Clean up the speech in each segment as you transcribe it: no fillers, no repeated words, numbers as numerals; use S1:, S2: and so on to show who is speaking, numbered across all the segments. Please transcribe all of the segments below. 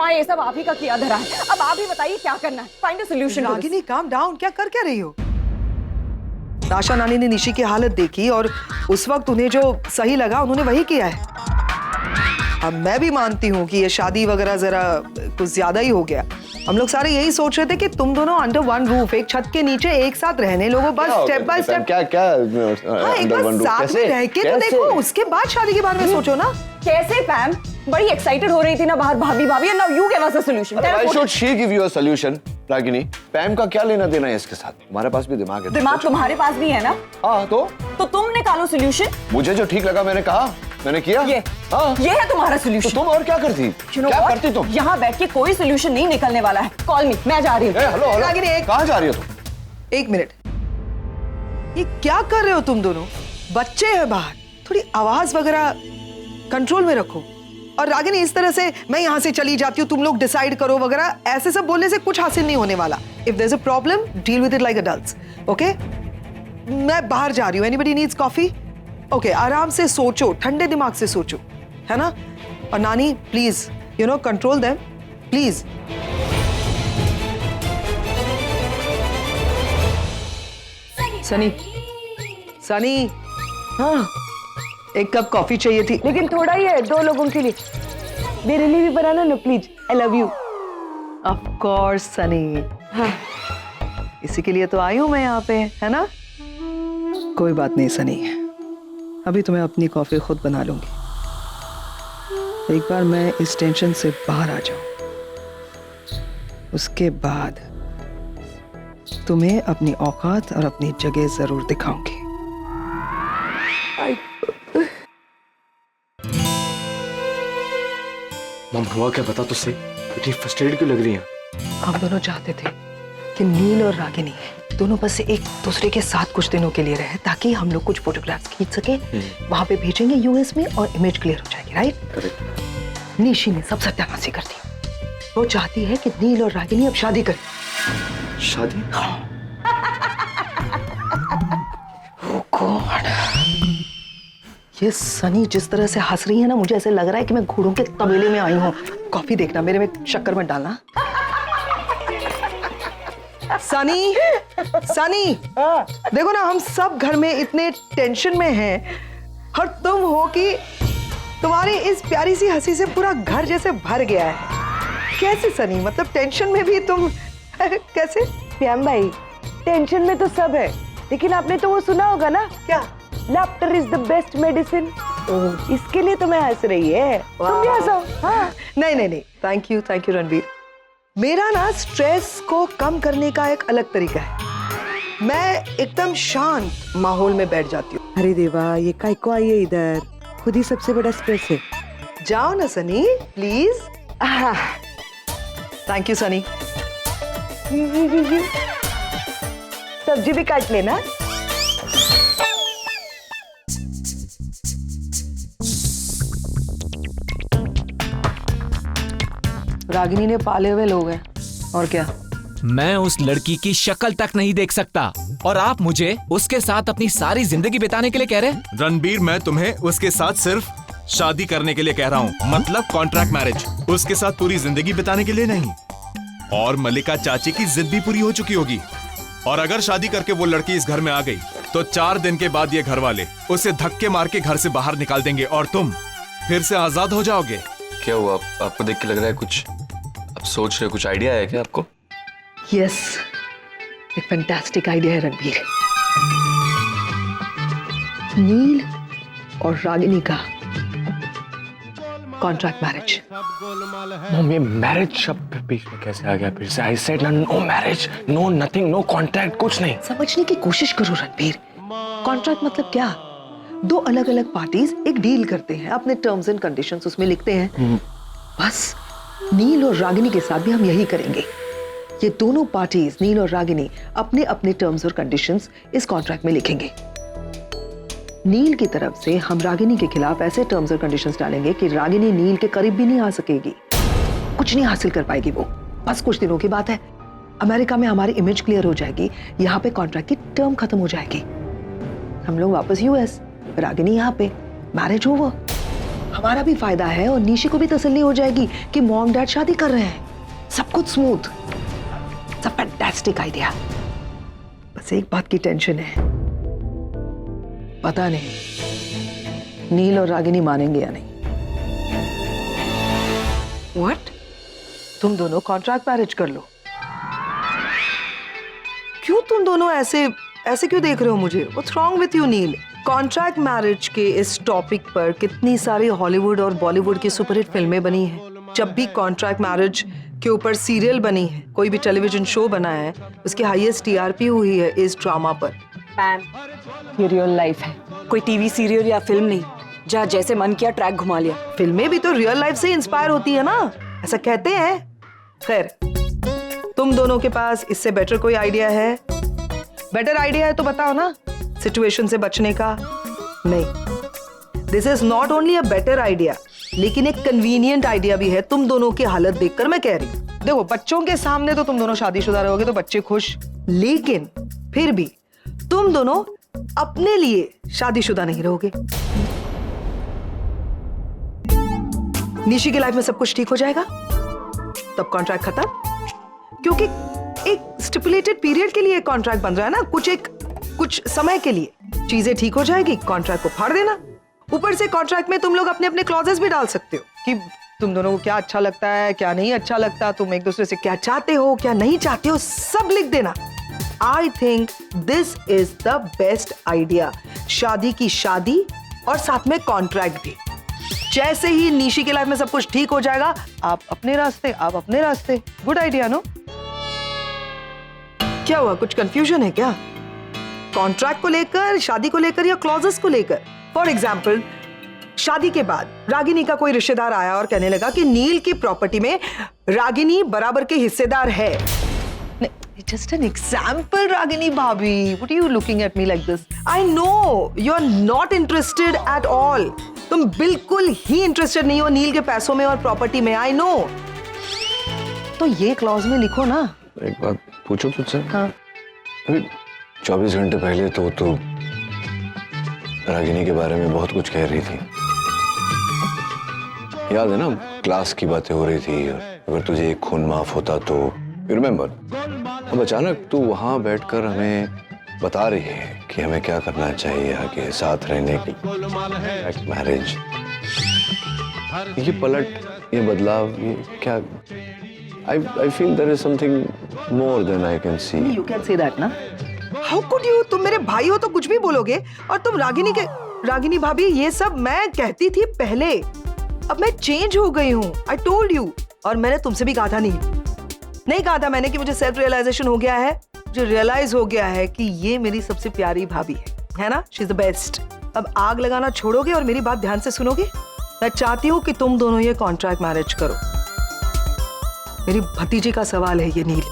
S1: माँ ये सब आप ही का किया धरा है, अब आप ही बताइए क्या करना है। Find a solution.
S2: Ragini calm down, क्या कर रही हो? आशा नानी ने निशी की हालत देखी और उस वक्त उन्हें जो सही लगा उन्होंने वही किया है। अब मैं भी मानती हूँ कि ये शादी वगैरह जरा कुछ ज्यादा ही हो गया। हम लोग सारे यही सोच रहे थे कि तुम दोनों अंडर वन रूफ, एक छत के नीचे एक साथ रहने लोगो, बस स्टेप बाय स्टेप।
S3: क्या क्या
S2: हाँ, एक बार साथ में रह के तो देखो, उसके बाद शादी के बारे में सोचो ना।
S1: कैसे पैम? बड़ी एक्साइटेड हो रही थी ना बाहर भाभी भाभी, and now you give us a solution.
S3: Why should she give you a solution? Ragini, Pam का क्या लेना देना है इसके साथ? हमारे पास भी दिमाग है।
S1: दिमाग तुम्हारे पास भी है ना?
S3: हाँ, तो
S1: तुम निकालो सॉल्यूशन।
S3: मुझे जो ठीक लगा मैंने कहा, मैंने किया।
S1: ये है तुम्हारा
S3: तो
S1: सॉल्यूशन।
S3: तुम और क्या करती? क्या करती तुम?
S1: यहाँ बैठ के कोई सॉल्यूशन नहीं निकलने वाला है। कॉल मी, मैं जा रही हूँ।
S3: हेलो
S2: रागिनी,
S3: कहाँ जा रही हो तुम?
S2: एक मिनट, ये क्या कर रहे हो तुम दोनों? बच्चे हैं बाहर, थोड़ी आवाज वगैरह कंट्रोल में रखो। और रागिनी, इस तरह से मैं यहाँ से चली जाती हूँ, तुम लोग डिसाइड करो वगैरह, ऐसे सब बोलने से कुछ हासिल नहीं होने वाला। If there is a problem, deal with it like adults, okay? मैं बाहर जा रही हूँ। Anybody needs coffee? ओके, आराम से सोचो, ठंडे दिमाग से सोचो, है ना? और नानी please, you know, control them please. Sunny, Sunny, हाँ, एक कप कॉफी चाहिए थी।
S1: लेकिन थोड़ा ही है, 2 लोगों के लिए। मेरे लिए भी बनाना ना please, I love you.
S2: Of course Sunny, हाँ, इसी के लिए तो आई हूं मैं यहाँ पे, है ना? कोई बात नहीं सनी, अभी तुम्हें अपनी कॉफी खुद बना लूंगी। एक बार मैं इस टेंशन से बाहर आ जाऊं, उसके बाद तुम्हें अपनी औकात और अपनी जगह जरूर दिखाऊंगी।
S4: मम, हुआ क्या बता तो सही, इतनी फ्रस्ट्रेटेड क्यों लग रही है?
S2: हम दोनों चाहते थे कि नील और रागिनी दोनों बस एक दूसरे के साथ कुछ दिनों के लिए रहे, ताकि हम लोग कुछ फोटोग्राफ्स खींच सके, वहां पे भेजेंगे यूएस में और इमेज क्लियर हो जाएगी, राइट? करेक्ट। निशी ने सब सत्यानाशी कर दी। वो चाहती है कि नील और रागिनी अब शादी करें।
S4: शादी?
S2: Oh God। ये सनी जिस तरह से हंस रही है ना, मुझे ऐसे लग रहा है कि मैं घोड़ों के तबेले में आई हूँ। कॉफी देखना, मेरे में शक्कर मत डालना। सनी, सनी, देखो ना, हम सब घर में इतने टेंशन में हैं और तुम हो कि तुम्हारी इस प्यारी सी हंसी से पूरा घर जैसे भर गया है। कैसे सनी, मतलब टेंशन में भी तुम कैसे?
S1: प्याम भाई, टेंशन में तो सब है, लेकिन आपने तो वो सुना होगा ना,
S2: क्या?
S1: Laughter is the best medicine. इसके लिए तो मैं हंस रही है, तुम भी हंसो। हाँ।
S2: नहीं नहीं नहीं, थैंक यू रणवीर। मेरा ना स्ट्रेस को कम करने का एक अलग तरीका है। मैं एकदम शांत माहौल में बैठ जाती हूँ।
S1: अरे देवा, ये काय को आई है इधर? खुद ही सबसे बड़ा स्ट्रेस है।
S2: जाओ ना Sunny, please. Thank you Sunny.
S1: सब्जी भी काट लेना।
S2: रागिनी ने पाले हुए लोग हैं, और क्या?
S5: मैं उस लड़की की शक्ल तक नहीं देख सकता, और आप मुझे उसके साथ अपनी सारी जिंदगी बिताने के लिए कह रहे हैं?
S6: रणबीर, मैं तुम्हें उसके साथ सिर्फ शादी करने के लिए कह रहा हूँ, मतलब कॉन्ट्रैक्ट मैरिज। उसके साथ पूरी जिंदगी बिताने के लिए नहीं। और मल्लिका चाची की जिद भी पूरी हो चुकी होगी, और अगर शादी करके वो लड़की इस घर में आ गई तो 4 दिन के बाद ये घर वाले उसे धक्के मार के घर से बाहर निकाल देंगे और तुम फिर से आजाद हो जाओगे।
S4: क्या हुआ? आपको देख के लग रहा है कुछ आप सोच रहे हो? कुछ आइडिया है क्या आपको?
S2: यस, एक फैंटास्टिक आइडिया है रणवीर। नील और रागिनी का कॉन्ट्रैक्ट मैरिज।
S4: मम्मी, मैरिज शब्द बीच में कैसे आ गया फिर से? I said no marriage, no nothing, no contract, कुछ नहीं।
S2: समझने की कोशिश करो रणवीर। कॉन्ट्रैक्ट मतलब क्या? 2 अलग अलग पार्टीज एक डील करते हैं, अपने टर्म्स एंड कंडीशंस उसमें लिखते हैं। बस नील और रागिनी के साथ भी हम यही करेंगे। ये दोनों पार्टीज, नील और रागिनी, अपने अपने टर्म्स और कंडीशंस इस कॉन्ट्रैक्ट में लिखेंगे। नील की तरफ से हम रागिनी के खिलाफ ऐसे टर्म्स और कंडीशंस डालेंगे कि रागिनी नील के करीब भी नहीं आ सकेगी, कुछ नहीं हासिल कर पाएगी वो। बस कुछ दिनों की बात है, अमेरिका में हमारी इमेज क्लियर हो जाएगी, यहाँ पे कॉन्ट्रैक्ट की टर्म खत्म हो जाएगी, हम लोग वापस यूएस, रागिनी यहाँ पे, मैरिज ओवर। हमारा भी फायदा है और निशी को भी तसल्ली हो जाएगी कि मॉम डैड शादी कर रहे हैं। सब कुछ स्मूथ, सब फैंटास्टिक आइडिया। बस एक बात की टेंशन है, पता नहीं नील और रागिनी मानेंगे या नहीं। व्हाट? तुम दोनों कॉन्ट्रैक्ट मैरिज कर लो। क्यों तुम दोनों ऐसे क्यों देख रहे हो मुझे? What's wrong with you Neil? Contract marriage के इस टॉपिक पर कितनी सारी हॉलीवुड और बॉलीवुड की सुपरहिट फिल्में बनी हैं। जब भी कॉन्ट्रैक्ट मैरिज के ऊपर सीरियल बनी है, कोई भी टेलीविजन शो बना है, उसकी हाईएस्ट टीआरपी हुई है इस ड्रामा पर।
S7: पैम, ये रियल लाइफ है, कोई टीवी सीरियल या फिल्म नहीं जहाँ जैसे मन किया ट्रैक घुमा लिया।
S2: फिल्में भी तो रियल लाइफ से इंस्पायर होती है ना, ऐसा कहते हैं। खैर, तुम दोनों के पास इससे बेटर कोई आइडिया है? बेटर आइडिया है तो बताओ ना, सिचुएशन से बचने का। नहीं, this is not only a better idea, लेकिन एक कन्वीनियंट आइडिया भी है। तुम दोनों की हालत देखकर मैं कह रही हूँ। देखो, बच्चों के सामने तो तुम दोनों शादीशुदा रहोगे तो बच्चे खुश, लेकिन फिर भी तुम दोनों अपने लिए शादीशुदा नहीं रहोगे। निशी की लाइफ में सब कुछ ठीक हो जाएगा, तब कॉन्ट्रैक्ट खत्म। क्योंकि एक स्टिपुलेटेड पीरियड के लिए कॉन्ट्रैक्ट बन रहा है ना, कुछ समय के लिए चीजें ठीक हो जाएगी, कॉन्ट्रैक्ट को फाड़ देना। ऊपर से कॉन्ट्रैक्ट में तुम लोग अपने अपने क्लॉजेस भी डाल सकते हो कि तुम दोनों को क्या अच्छा लगता है, क्या नहीं अच्छा लगता, तुम एक दूसरे से क्या चाहते हो, क्या नहीं चाहते हो, सब लिख देना। I think this is the best idea. शादी की शादी और साथ में कॉन्ट्रैक्ट भी। जैसे ही निशी की लाइफ में सब कुछ ठीक हो जाएगा, आप अपने रास्ते, आप अपने रास्ते। Good idea no? क्या हुआ, कुछ कंफ्यूजन है क्या? कॉन्ट्रैक्ट को लेकर, शादी को लेकर या क्लॉजेस को लेकर? फॉर एग्जाम्पल, शादी के बाद रागिनी का कोई रिश्तेदार आया और कहने लगा कि नील की प्रॉपर्टी में रागिनी बराबर के हिस्सेदार है। Just an example, Ragini Bhabhi. What are you looking at me like this? I know you're not interested at all. तुम बिल्कुल ही इंटरेस्टेड नहीं हो नील के पैसों में और प्रॉपर्टी में। I know. तो ये क्लॉज में लिखो ना।
S3: एक बात पूछो तुझसे?
S2: हाँ।
S3: अभी 24 घंटे पहले तो रागिनी के बारे में बहुत कुछ कह रही थी। याद है ना, क्लास की बातें हो रही थी, और अगर तुझे एक खून माफ होता तो, यू रिमेम्बर? अब अचानक तू वहां बैठकर हमें बता रही है कि हमें क्या करना चाहिए आगे साथ रहने की, मैरिज। ये पलट, ये बदलाव, ये क्या? I feel there is something more than I can see.
S2: You can say that ना? How could you? तुम मेरे भाई हो तो कुछ भी बोलोगे, और तुम रागिनी भाभी, ये सब मैं कहती थी पहले। अब मैं चेंज हो गई हूँ। I told you. और मैंने तुमसे भी कहा था नहीं कहा था मैंने कि मुझे सेल्फ रियलाइजेशन हो गया है, जो रियलाइज हो गया है कि ये मेरी सबसे प्यारी भाभी है ना? She is the best. अब आग लगाना छोड़ोगे और मेरी बात ध्यान से सुनोगे? मैं चाहती हूँ कि तुम दोनों ये कॉन्ट्रैक्ट मैरिज करो। मेरी भतीजी का सवाल है ये नील,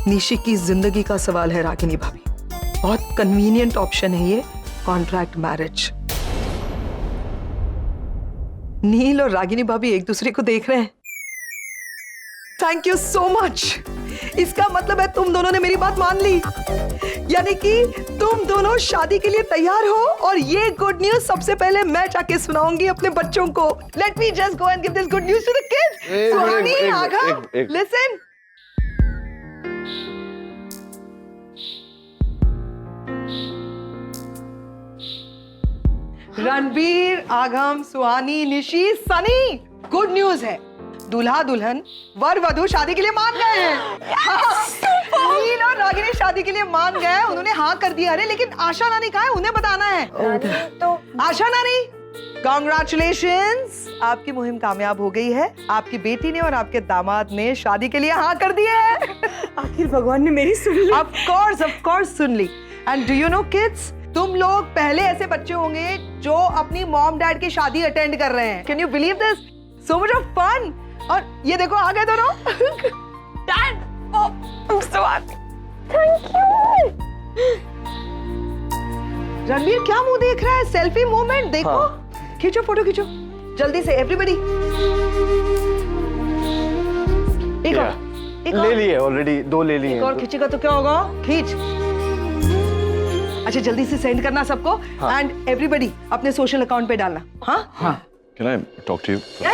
S2: निशी की जिंदगी का सवाल है रागिनी भाभी। बहुत कन्वीनियंट ऑप्शन है ये कॉन्ट्रैक्ट मैरिज। नील और रागिनी भाभी एक दूसरे को देख रहे हैं। Thank you so much. इसका मतलब है तुम दोनों ने मेरी बात मान ली, यानी कि तुम दोनों शादी के लिए तैयार हो, और ये गुड न्यूज सबसे पहले मैं जाके सुनाऊंगी अपने बच्चों को। Let me just go and give this good news to the kids. Suhani, Aagam, listen. Ranbir, Aagam, Suhani, Nishi, Sunny, good news है। दूल्हा दुल्हन, वर वधू शादी के लिए मान गए हैं। नील और रागिनी शादी के लिए मान गए, उन्होंने हाँ कर दिया। अरे लेकिन आशा नानी कहाँ है, उन्हें बताना है। तो आशा नानी, कॉन्ग्रेचुलेशंस, आपकी मुहिम कामयाब हो गई है। आपकी बेटी ने और आपके दामाद ने शादी के लिए हाँ कर दिया है।
S7: आखिर भगवान ने मेरी सुन ली।
S2: ऑफ कोर्स सुन ली। And do you know kids, तुम लोग पहले ऐसे बच्चे होंगे जो अपनी मॉम डैड की शादी अटेंड कर रहे हैं। Can you believe this? So much of fun. और ये देखो आ गए दोनों। Dad, I'm so happy. Thank you. Ranbir क्या मुंह देख रहा है? सेल्फी मोमेंट देखो। हाँ। खींचो, फोटो खींचो जल्दी से एवरीबॉडी। एक और
S4: ले लिए ऑलरेडी, 2 ले लिए।
S2: एक और खींचेगा तो क्या होगा? खींच। अच्छा जल्दी से सेंड करना सबको एंड एवरीबॉडी अपने सोशल अकाउंट पे डालना। हाँ
S3: Can I talk to you?
S2: या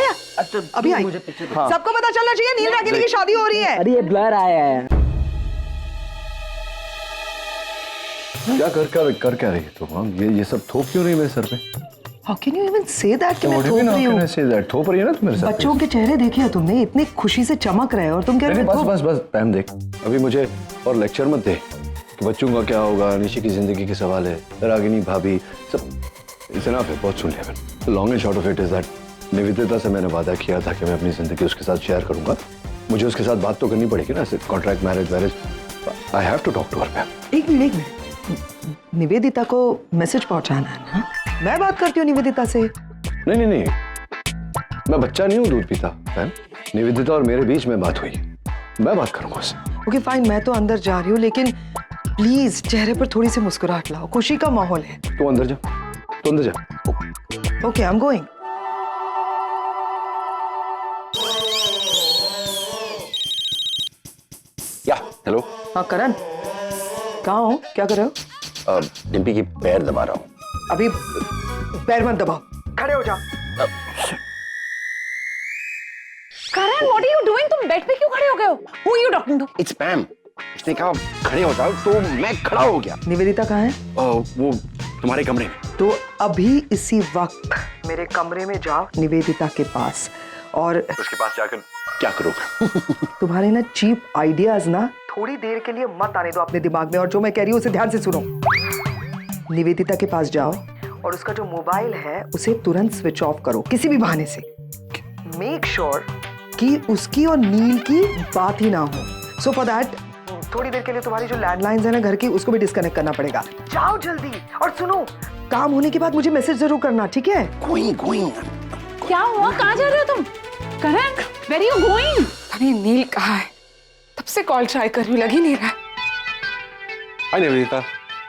S2: अभी आई। सबको पता चलना चाहिए नील रागिनी की शादी हो रही है।
S8: अरे ये ब्लर आया है।
S3: क्या कर क्या रही है तुम? हाँ, ये सब थोप क्यों रही है मेरे सर पे?
S2: How can you even say that कि मैं
S3: What do you
S2: थोप
S3: mean,
S2: रही
S3: how
S2: हूँ?
S3: can I say that? थोप रही है ना तुम मेरे सर पे?
S2: बच्चों के चेहरे देखे हैं तुमने, इतनी खुशी से चमक रहे हैं और तुम कह रहे हो
S3: बस टाइम देख। अभी मुझे और लेक्चर मत दे कि बच्चों का क्या होगा, निशी की जिंदगी के सवाल है, रागिनी भाभी सब इतना है, बहुत सुन लिया मैंने। Long and short of it is that Nivedita से मैंने वादा किया था कि मैं अपनी जिंदगी उसके साथ शेयर करूंगा। मुझे उसके साथ बात तो करनी पड़ेगी ना, contract marriage I have to talk to her ma'am.
S2: एक मिनट निवेदिता को मैसेज पहुंचाना है ना? मैं बात करती हूँ निवेदिता से।
S3: नहीं मैं बच्चा नहीं हूँ दूध पीता मैम। निवेदिता और मेरे बीच में बात हुई है, मैं बात करूंगा उससे।
S2: ओके फाइन, मैं तो अंदर जा रही हूँ लेकिन प्लीज चेहरे पर थोड़ी सी मुस्कुराहट लाओ, खुशी का माहौल है।
S3: तू अंदर जा।
S2: Okay I am going.
S9: या हेलो।
S2: हाँ करण, कहाँ हो, क्या कर रहे हो?
S9: डिम्पी की पैर दबा रहा हूँ।
S2: अभी पैर मत दबाओ, खड़े हो जाओ।
S7: Karan, what are you doing? तुम बेड पे क्यों खड़े हो गए हो? Who are you talking to?
S9: It's Pam. उसने कहा खड़े हो जाओ तो मैं खड़ा हो गया।
S2: निवेदिता कहाँ है?
S9: वो तुम्हारे कमरे में।
S2: तो अभी इसी वक्त मेरे कमरे में जाओ निवेदिता के पास और
S9: उसके पास जाकर क्या करोगे?
S2: तुम्हारे ना चीप आइडियाज ना थोड़ी देर के लिए मत आने दो अपने दिमाग में, और जो मैं कह रही हूँ उसे ध्यान से सुनो। निवेदिता के पास जाओ और उसका जो मोबाइल है उसे तुरंत स्विच ऑफ करो किसी भी बहाने से। मेक श्योर कि उसकी और नील की बात ही ना हो। सो फॉर दैट थोड़ी देर के लिए तुम्हारी जो लैंडलाइंस है ना घर की, उसको भी डिस्कनेक्ट करना पड़ेगा। जाओ जल्दी, और सुनो काम होने के बाद मुझे मैसेज जरूर करना, ठीक है?
S9: गोइंग।
S7: क्या हुआ? कहाँ जा रहे हो तुम? करण, वेयर आर यू गोइंग?
S10: अरे नील कहाँ है? तब से कॉल ट्राई कर रही हूँ, लग ही नहीं रहा।
S9: हाय निवेदिता,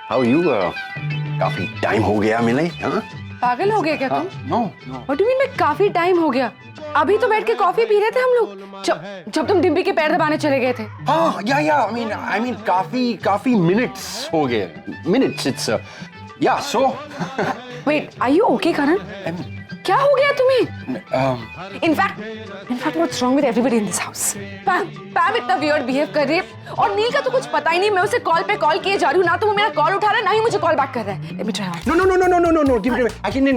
S9: हाउ यू? काफी टाइम हो गया मिले। हाँ
S10: पागल हो गए क्या तुम?
S9: नो
S10: व्हाट डू मीन मैं काफी टाइम हो गया? अभी तो बैठ के कॉफी पी रहे थे हम लोग जब तुम डिम्पी के पैर दबाने चले गए थे।
S9: हाँ या आई मीन काफी मिनट्स हो गए। Minutes it's yeah so.
S10: Wait, are you okay Karan? क्या हो गया तुम्हें? In fact what's wrong with everybody in this house? Pam इतना वियर्ड बिहेव कर रही है और नील का तो कुछ पता ही नहीं। मैं उसे कॉल पे कॉल किए जा रही हूँ, ना तो वो मेरा कॉल उठा रहा है ना ही मुझे कॉल बैक कर रहा है। Let me try.
S9: No actually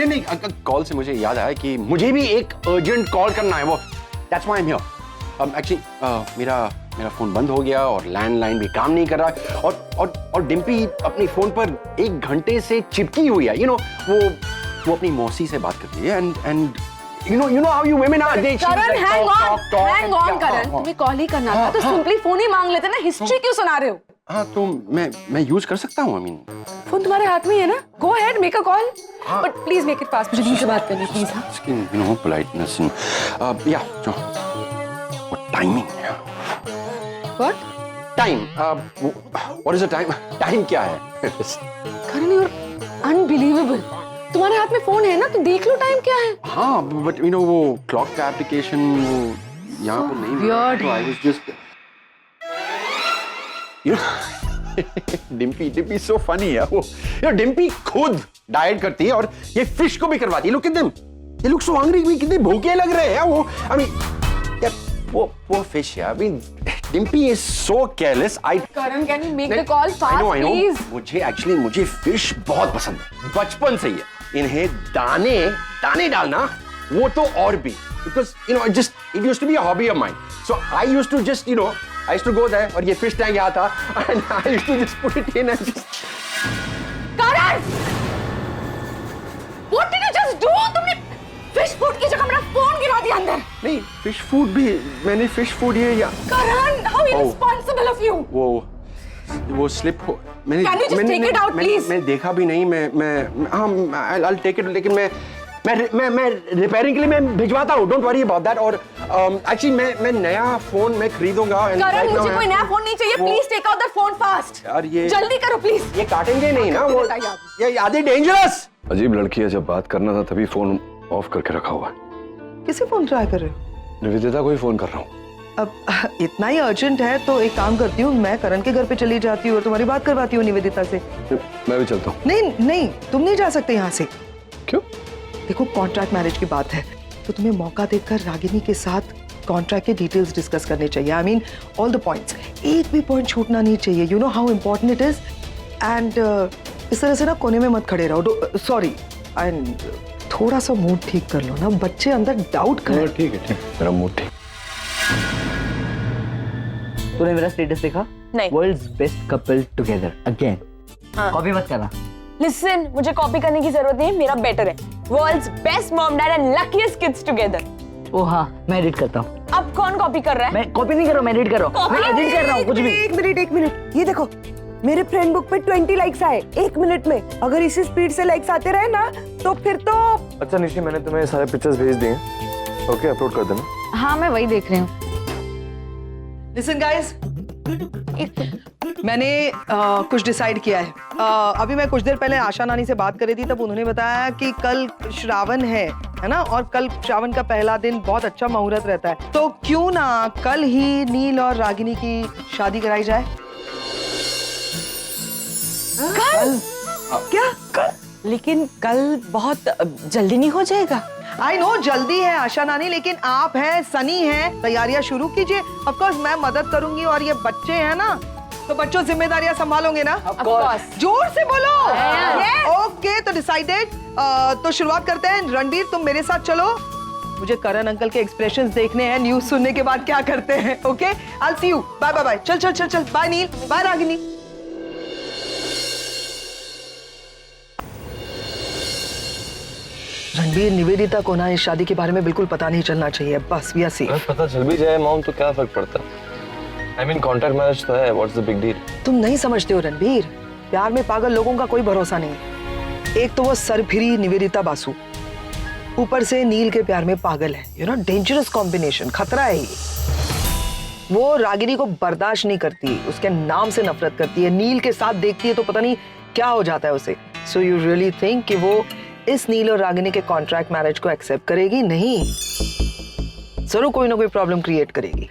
S9: नहीं कॉल से मुझे याद आया कि मुझे भी एक अर्जेंट कॉल करना है। वो that's why I am here. Actually मेरा फोन बंद हो गया और लैंडलाइन भी काम नहीं कर रहा और डिम्पी अपनी फोन पर 1 घंटे से चिपकी हुई है। वो अपनी मौसी से बात करती है and you know how you women are, they
S10: Karan hang on Karan, तुम्हें कॉल ही करना था तो सिंपली फोन ही मांग लेते ना। हिस्ट्री क्यों सुना रहे हो?
S9: हाँ तो मैं यूज कर सकता हूँ। आई मीन
S10: फोन तुम्हारे हाथ में ही है ना, go ahead make a call, but please make it fast. मुझे नील से बात करनी प्लीज। हाँ
S9: पोलाइटनेस या timing.
S10: What
S9: time? What is the time? Time क्या है?
S10: करण यू आर अनबिलीवेबल। तुम्हारे हाथ में फोन है ना, तो देख लो टाइम क्या है।
S9: हाँ बट वो क्लॉक का एप्लीकेशन वो यहाँ पर नहीं
S10: weird.
S9: तो I was just Dimpy so funny है। वो डिम्पी खुद डाइट करती है और ये फिश को भी करवाती है। लुक एट देम, ये लुक सो हंग्री, भी कितने भूखे लग रहे हैं वो। आई मीन यार वो फिश है। I mean Dimpy is so careless.
S10: Karan can you make the call fast please?
S9: मुझे फिश बहुत पसंद है बचपन से ही है। इन्हें दाने डालना वो तो और भी, because it used to be a hobby of mine. So I used to go there और ये fish tank यहाँ था and I used to just put it in and just.
S10: Karan! What did you just do? तुमने fish food की जगह मेरा phone गिरा दिया अंदर।
S9: नहीं fish food भी मैंने fish food ये या
S10: करण, how irresponsible of you!
S9: वो स्लिप हो। मैंने
S10: Can you just take it out, please?
S9: मैं देखा भी नहीं। मैं हाँ I'll take it, लेकिन मैं रिपेयरिंग के लिए मैं भिजवाता हूँ। Don't worry about that. और एक्चुअली मैं नया फोन मैं खरीदूंगा।
S10: करण मुझे कोई नया फोन नहीं चाहिए। Please take out that phone fast.
S9: यार ये
S10: जल्दी करो प्लीज।
S9: ये काटेंगे नहीं ना वो, ये आधे डेंजरस।
S3: अजीब लड़की है, जब बात करना था तभी फोन ऑफ करके रखा हुआ है।
S2: किसे फोन ट्राई कर रहे हो?
S3: निवेदिता को ही फोन कर रहा हूँ।
S2: अब इतना ही अर्जेंट है तो एक काम करती हूँ, मैं करण के घर पे चली जाती हूँ और तुम्हारी बात करवाती हूँ निवेदिता से।
S3: मैं भी चलता हूँ।
S2: नहीं नहीं, तुम नहीं जा सकते यहाँ से।
S3: क्यों?
S2: देखो कॉन्ट्रैक्ट मैरिज की बात है तो तुम्हें मौका देकर रागिनी के साथ कॉन्ट्रैक्ट के डिटेल्स डिस्कस करने चाहिए। I mean all the points, एक भी पॉइंट छूटना नहीं चाहिए। You know how important it is. And इस तरह से ना कोने में मत खड़े रहो। सॉरी, एंड थोड़ा सा मूड ठीक कर लो ना, बच्चे अंदर डाउट करें।
S3: ठीक है, मेरा मूड ठीक।
S8: तूने मेरा स्टेटस देखा?
S10: नहीं।
S8: World's best couple together again. Copy मत करना।
S10: लिसन, मुझे कॉपी करने की जरूरत नहीं है, मेरा बेटर है। World's best mom dad and luckiest kids together.
S8: ओ हाँ, मैं एडिट करता हूँ।
S10: अब कौन कॉपी कर रहा है?
S8: मैं कॉपी नहीं कर रहा हूँ, मैं एडिट कर रहा हूँ। मैं एडिट कर रहा हूँ कुछ भी।
S1: एक मिनट, ये देखो मेरे फ्रेंड बुक पे 20 लाइक्स आए 1 मिनट में। अगर इसी स्पीड से लाइक्स आते रहे ना तो फिर तो।
S4: अच्छा निशी, मैंने तुम्हें सारे पिक्चर्स भेज दिए। ओके, अपलोड कर देना।
S10: हाँ, मैं वही देख रही हूँ।
S2: लिसन गाइस, मैंने कुछ डिसाइड किया है। अभी मैं कुछ देर पहले आशा नानी से बात कर रही थी, तब उन्होंने बताया कि कल श्रावण है ना, और कल श्रावण का पहला दिन बहुत अच्छा मुहूर्त रहता है, तो क्यों ना कल ही नील और रागिनी की शादी कराई जाए।
S10: कल?
S2: क्या
S10: कल? लेकिन कल बहुत जल्दी नहीं हो जाएगा?
S2: आई नो जल्दी है आशा नानी, लेकिन आप हैं, सनी हैं, तैयारियां शुरू कीजिए। ऑफ कोर्स मैं मदद करूंगी, और ये बच्चे हैं ना तो बच्चों जिम्मेदारियां संभालोगे ना?
S10: Of course.
S2: जोर से बोलो।
S10: Yes.
S2: ओके, तो डिसाइडेड। तो शुरुआत करते हैं। रणबीर, तुम मेरे साथ चलो, मुझे करण अंकल के एक्सप्रेशंस देखने हैं न्यूज सुनने के बाद क्या करते हैं। Okay, I will see you. Bye bye bye. चल चल चल चल। Bye Neel, bye Ragini. रणबीर, निवेदिता को ना इस शादी के बारे में बिल्कुल पता नहीं चलना चाहिए। बस वी आर सेफ।
S4: अगर पता चल भी जाए मॉम तो क्या फर्क पड़ता है? आई मीन कॉन्ट्रैक्ट मैरिज तो है, व्हाट्स द बिग डील?
S2: तुम नहीं समझते हो रणबीर, प्यार में पागल लोगों का कोई भरोसा नहीं। एक तो वो सरफिरी निवेदिता बासु, ऊपर से नील के प्यार में पागल है। यू नो, डेंजरस कॉम्बिनेशन, खतरा है ये। वो रागिनी को बर्दाश्त नहीं करती, उसके नाम से नफरत करती है। नील के साथ देखती है तो पता नहीं क्या हो जाता है उसे। सो यू रियली थिंक कि वो इस नील और रागिनी के कॉन्ट्रैक्ट मैरिज को एक्सेप्ट करेगी? नहीं, जरूर कोई ना कोई प्रॉब्लम क्रिएट करेगी।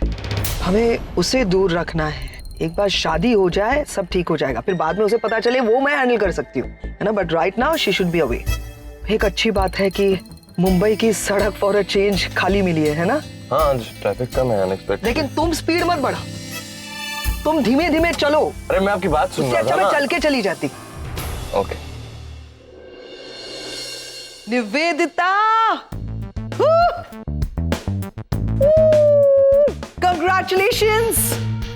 S2: हमें उसे दूर रखना है। एक बार शादी हो जाए सब ठीक हो जाएगा, फिर बाद में उसे पता चले वो मैं हैंडल कर सकती हूँ, है ना। But right now she should be away. एक अच्छी बात है कि मुंबई की सड़क फॉर अ चेंज खाली मिली है ना।
S4: हाँ, आज ट्रैफिक कम है अनएक्सपेक्टेड।
S2: लेकिन तुम स्पीड मत बढ़ाओ, तुम धीमे धीमे चलो।
S4: अरे मैं आपकी बात सुन रहा था
S2: मैं
S4: ना।
S2: चल के चली जाती।
S4: Okay.
S2: Nivedita, congratulations.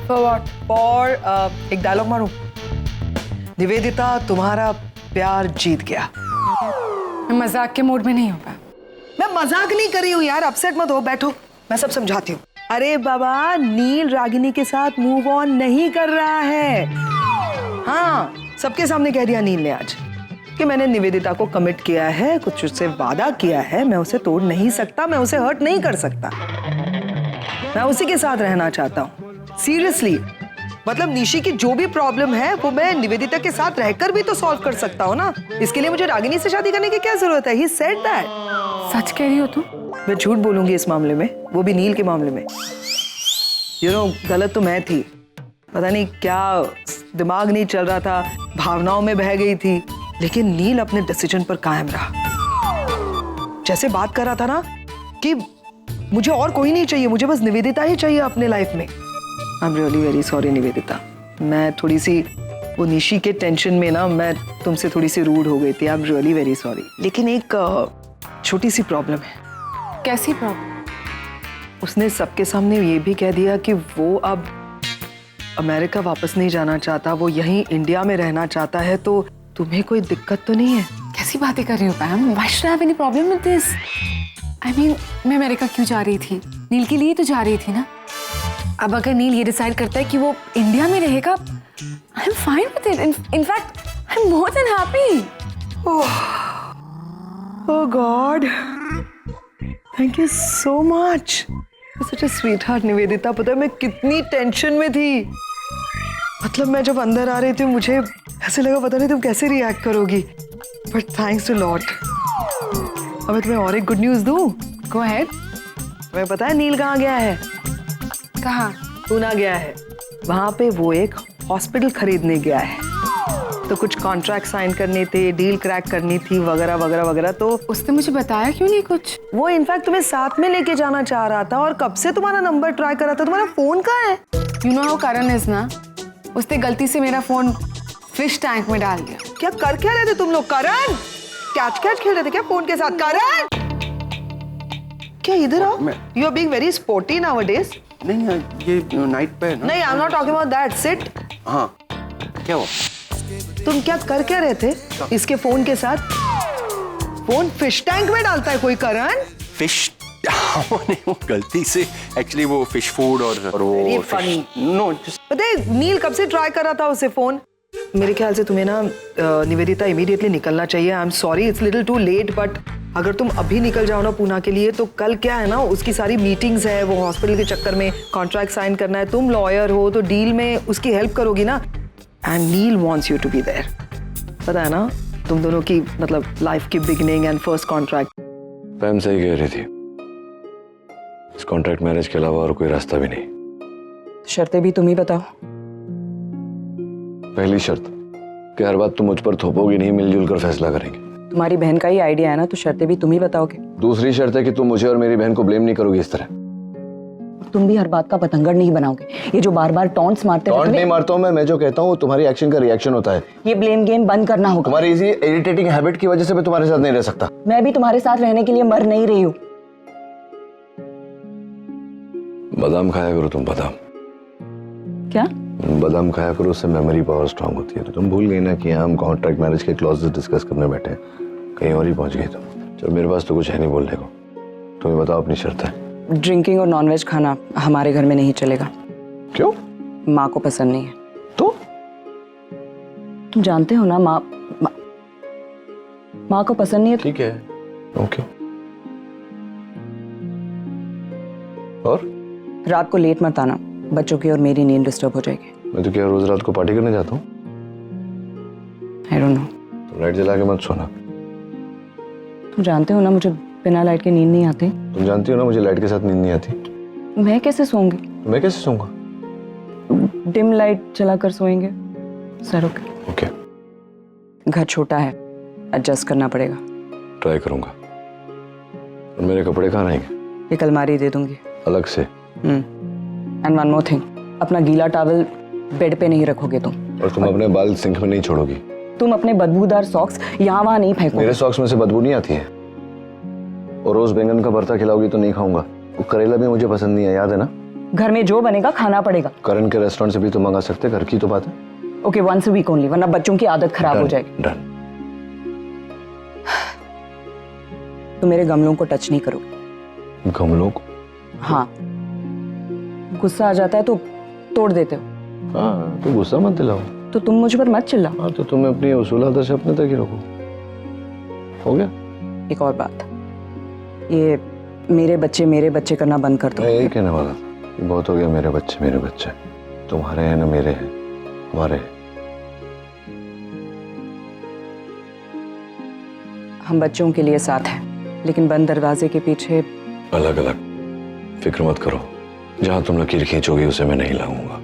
S2: For what? For एक डायलॉग मारूं? निवेदिता, तुम्हारा प्यार जीत गया।
S10: मैं मजाक के मूड में नहीं हूँ।
S2: मैं मजाक नहीं कर रही हूँ यार, अपसेट मत हो, बैठो, मैं सब समझाती हूँ। अरे बाबा, नील रागिनी के साथ मूव ऑन नहीं कर रहा है। हाँ, सबके सामने कह दिया नील ने आज कि मैंने निवेदिता को कमिट किया है, कुछ उससे वादा किया है, मैं उसे तोड़ नहीं सकता, मैं उसे हर्ट नहीं कर सकता, मैं उसी के साथ रहना चाहता हूँ। सीरियसली, मतलब निशी की जो भी प्रॉब्लम है वो मैं निवेदिता के साथ रहकर भी तो सॉल्व कर सकता हूँ ना। इसके लिए मुझे रागिनी से शादी करने की क्या जरूरत है? He said that.
S10: सच कह रही हो तुम?
S2: मैं झूठ बोलूंगी इस मामले में, वो भी नील के मामले में। यू नो, गलत तो मैं थी, पता नहीं क्या दिमाग नहीं चल रहा था, भावनाओं में बह गई थी, लेकिन नील अपने डिसीजन पर कायम रहा। जैसे बात कर रहा था ना कि मुझे और कोई नहीं चाहिए, मुझे बस निवेदिता ही चाहिए अपने लाइफ में। I am really very sorry Nivedita, मैं थोड़ी सी वो निशी के टेंशन में ना मैं तुमसे थोड़ी सी रूड हो गई थी। I am really very sorry. लेकिन एक छोटी सी प्रॉब्लम है।
S10: कैसी प्रॉब्लम?
S2: उसने सबके सामने ये भी कह दिया कि वो अब अमेरिका वापस नहीं जाना चाहता, वो यहीं इंडिया में रहना चाहता है। तो तुम्हें कोई दिक्कत तो नहीं है?
S10: कैसी बातें कर रही हो पैम? Why should I have any problem with this? I mean, मैं अमेरिका क्यों जा रही थी? नील के लिए तो जा रही थी ना। अब अगर नील ये डिसाइड करता है कि वो इंडिया में रहेगा, I'm fine with it. In fact, I'm more than happy.
S2: Oh God, thank you so much. You're such a sweetheart Nivedita. पता है मैं कितनी टेंशन में थी, मतलब मैं जब अंदर आ रही थी मुझे ऐसे लगा पता नहीं तुम कैसे रिएक्ट करोगी, बट थैंक्स टू लॉट। अब मैं तुम्हें और एक गुड न्यूज दूं?
S10: Go ahead.
S2: तुम्हें पता है नील कहाँ गया है?
S10: कहाँ?
S2: पूना गया है। वहाँ पे वो एक हॉस्पिटल खरीदने गया है, तो कुछ कॉन्ट्रैक्ट साइन करने थे, डील क्रैक करनी थी, वगैरह वगैरह वगैरह। तो
S10: उसने मुझे बताया क्यों नहीं कुछ?
S2: वो इनफैक्ट तुम्हें साथ में लेके जाना चाह रहा था और कब से तुम्हारा नंबर ट्राई कर रहा था। तुम्हारा फोन कहाँ है?
S10: You know how Karan is ना, उसने गलती से मेरा फोन फिश टैंक में डाल दिया।
S2: क्या कर क्या रहे थे तुम लोग? करण कैच कैच खेल रहे थे क्या फोन के साथ? करण क्या इधर आओ, you are being very sporty nowadays.
S9: नहीं ये नाइट पे ना।
S2: नहीं, I am not talking about that, sit.
S9: हाँ क्या हुआ?
S2: तुम क्या कर क्या रहे थे इसके फोन के साथ? फोन फिश टैंक में डालता है कोई करण?
S9: फिश नहीं, वो गलती से एक्चुअली वो फिश फूड और वो
S2: funny.
S9: नो
S2: पता है नील कब से ट्राई कर रहा था उसे फोन। मेरे ख्याल से तुम्हें ना निवेदिता इमीडिएटली निकलना चाहिए। I am sorry it's little too late, but अगर तुम अभी निकल जाओ ना पूना के लिए, तो कल क्या है ना, उसकी सारी मीटिंग्स है, वो हॉस्पिटल के चक्कर में कॉन्ट्रैक्ट साइन करना है। तुम लॉयर हो तो डील में उसकी हेल्प करोगी ना, and Neel wants you to be there. पता है ना तुम दोनों की मतलब लाइफ की beginning and first contract.
S3: Pam सही कह रही थी, इस कॉन्ट्रैक्ट मैरिज के अलावा और कोई रास्ता भी नहीं।
S7: शर्तें भी तुम ही बताओ।
S3: पहली शर्त कि हर बात तुम मुझ पर थोपोगी नहीं, मिलजुल कर फैसला करेंगे।
S7: तुम्हारी बहन का ही आइडिया है ना, तो शर्तें भी तुम ही बताओगे।
S3: दूसरी शर्त है कि तुम मुझे और मेरी बहन को ब्लेम नहीं करोगी इस तरह।
S7: तुम भी हर बात का पतंगड़ नहीं बनाओगे। ये जो बार बार टॉन्ट्स मारते
S3: टॉन्ट नहीं मारता हूं मैं जो कहता हूँ तुम्हारी एक्शन का रिएक्शन होता है।
S7: ये ब्लेम गेम बंद करना होगा।
S3: तुम्हारी इसी इरिटेटिंग हैबिट की वजह से मैं तुम्हारे साथ नहीं रह सकता।
S7: मैं भी तुम्हारे साथ रहने के लिए मर नहीं रही हूँ।
S3: बादाम खाया करो तुम, बादाम।
S7: क्या?
S3: बादाम खाया करो, उससे मेमोरी पावर स्ट्रांग होती है। तो तुम भूल गई ना कि हम कॉन्ट्रैक्ट मैरिज के क्लॉजेस डिस्कस करने बैठे हैं, कहीं और ही पहुंच गई तुम। चलो मेरे पास तो कुछ है नहीं बोलने को, तुम्हें बताओ अपनी शर्त है।
S7: ड्रिंकिंग और नॉनवेज खाना हमारे घर में नहीं चलेगा।
S3: क्यों?
S7: माँ को पसंद नहीं है।
S3: तो
S7: तुम जानते हो ना, माँ को पसंद नहीं है।
S3: ठीक है, ओके। और
S7: रात को लेट मत आना, बच्चों की और मेरी नींद डिस्टर्ब हो जाएगी।
S3: मैं तो क्या रोज रात को पार्टी करने जाता हूँ?
S7: I don't know.
S3: तो लाइट जला के मत सोना।
S7: तुम जानते हो ना मुझे बिना लाइट के नींद नहीं आती।
S3: तुम जानती हो ना मुझे लाइट के साथ नींद नहीं आती।
S7: मैं कैसे सोऊंगी?
S3: मैं कैसे सोऊंगा?
S7: डिम लाइट जलाकर सोएंगे। Sir
S3: okay.
S7: घर छोटा है, एडजस्ट करना पड़ेगा।
S3: ट्राई करूंगा। और मेरे कपड़े कहाँ रहेंगे?
S7: एक अलमारी दे दूंगी
S3: अलग से।
S7: एंड वन मोर थिंग, अपना गीला टॉवल बेड पे नहीं रखोगे तुम।
S3: और तुम अपने बाल सिंक में नहीं छोड़ोगी।
S7: तुम अपने बदबूदार सॉक्स यहाँ वहाँ नहीं फेंकोगे।
S3: मेरे सॉक्स में से बदबू नहीं आती है। और रोज बैंगन का भरता खिलाओगी तो नहीं खाऊंगा। वो करेला भी मुझे पसंद नहीं है, याद है ना?
S7: घर में जो बनेगा खाना पड़ेगा।
S3: करण के रेस्टोरेंट से भी तो मंगा सकते, घर की तो बात है।
S7: Okay, once a week only, वरना बच्चों की आदत खराब हो जाएगी।
S3: डन।
S7: तो मेरे गमलों को टच नहीं करोगे।
S3: गमलों को?
S7: हाँ, गुस्सा आ जाता है तो तोड़ देते हो।
S3: हाँ, तो गुस्सा मत दिलाओ।
S7: तो तुम मुझ पर मत चिल्लाओ।
S3: हाँ, तो तुम्हें अपनी उसूलात से अपने तक ही रखो। हो गया?
S7: एक और बात, ये मेरे बच्चे करना बंद कर दो।
S3: मैं यही कहने वाला था, बहुत हो गया मेरे बच्चे। तुम्हारे हैं ना मेरे हैं, हमारे हैं।
S7: हम बच्चों के लिए साथ हैं, लेकिन बंद दरवाजे के पीछे
S3: अलग अलग। फिक्र मत करो, जहां तुम लकीर खींचोगी उसे मैं नहीं लाऊंगा।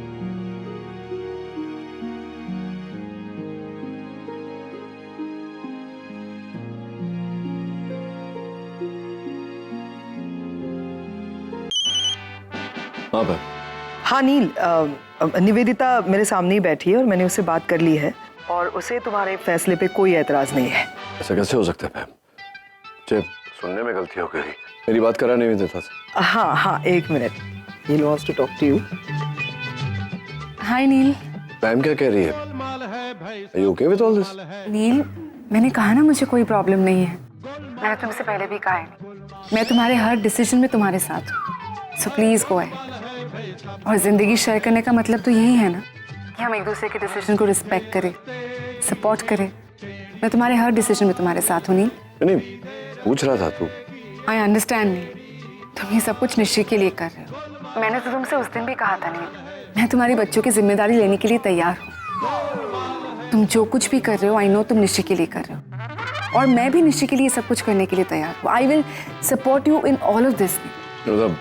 S2: हाँ नील, निवेदिता मेरे सामने ही बैठी है और मैंने उससे बात कर ली है और उसे तुम्हारे फैसले पे कोई एतराज नहीं है।
S3: ऐसा कैसे हो सकता है मैम? मुझे सुनने में गलती हो गई। मेरी बात करा निवेदिता से।
S2: हाँ, एक minute. Neel wants to talk to you.
S10: Hi Neel.
S3: Ma'am क्या कह रही है? Are you okay with all this?
S10: नील, मैंने कहा ना मुझे कोई प्रॉब्लम नहीं है। मैंने तुमसे पहले भी कहा है, मैं तुम्हारे हर डिसीजन में तुम्हारे साथ हूँ। So please go ahead. और जिंदगी शेयर करने का मतलब तो यही है ना कि हम एक दूसरे के डिसीजन को रिस्पेक्ट करें, सपोर्ट करें। मैं तुम्हारे हर डिसीजन में तुम्हारे साथ हूँ नील।
S3: नहीं, पूछ रहा था तू।
S10: आई अंडरस्टैंड नील, तुम ये सब कुछ निश्चय के लिए कर रहे हो। मैंने तो तुमसे उस दिन भी कहा था नील, मैं तुम्हारी बच्चों की जिम्मेदारी लेने के लिए तैयार हूँ। तुम जो कुछ भी कर रहे हो, आई नो तुम निश्चय के लिए कर रहे हो, और मैं भी निश्चय के लिए सब कुछ करने के लिए तैयार हूँ। I will support you in all of this.
S3: मतलब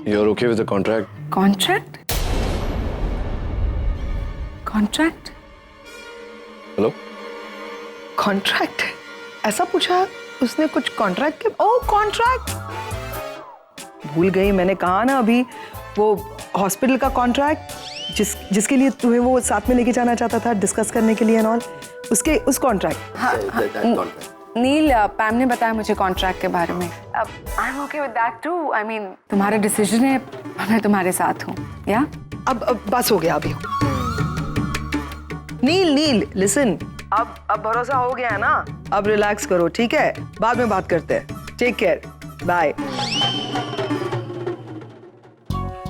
S3: you're okay with the contract
S10: contract? Contract?
S3: Hello?
S2: Contract? ऐसा पूछा उसने? कुछ कॉन्ट्रैक्ट के? ओह कॉन्ट्रैक्ट, भूल गई। मैंने कहा ना अभी, वो हॉस्पिटल का कॉन्ट्रैक्ट जिसके लिए तुम्हें वो साथ में लेके जाना चाहता था डिस्कस करने के लिए एंड ऑल, उसके उस कॉन्ट्रैक्ट।
S10: हाँ, नील, पैम ने बताया मुझे कॉन्ट्रैक्ट के बारे में। अब I am okay with that too. I mean तुम्हारा डिसीजन है, मैं तुम्हारे साथ हूँ। या
S2: अब बस हो गया अभी। नील लिसन, अब भरोसा हो गया है ना, अब रिलैक्स करो, ठीक है? बाद में बात करते हैं। Take care, bye.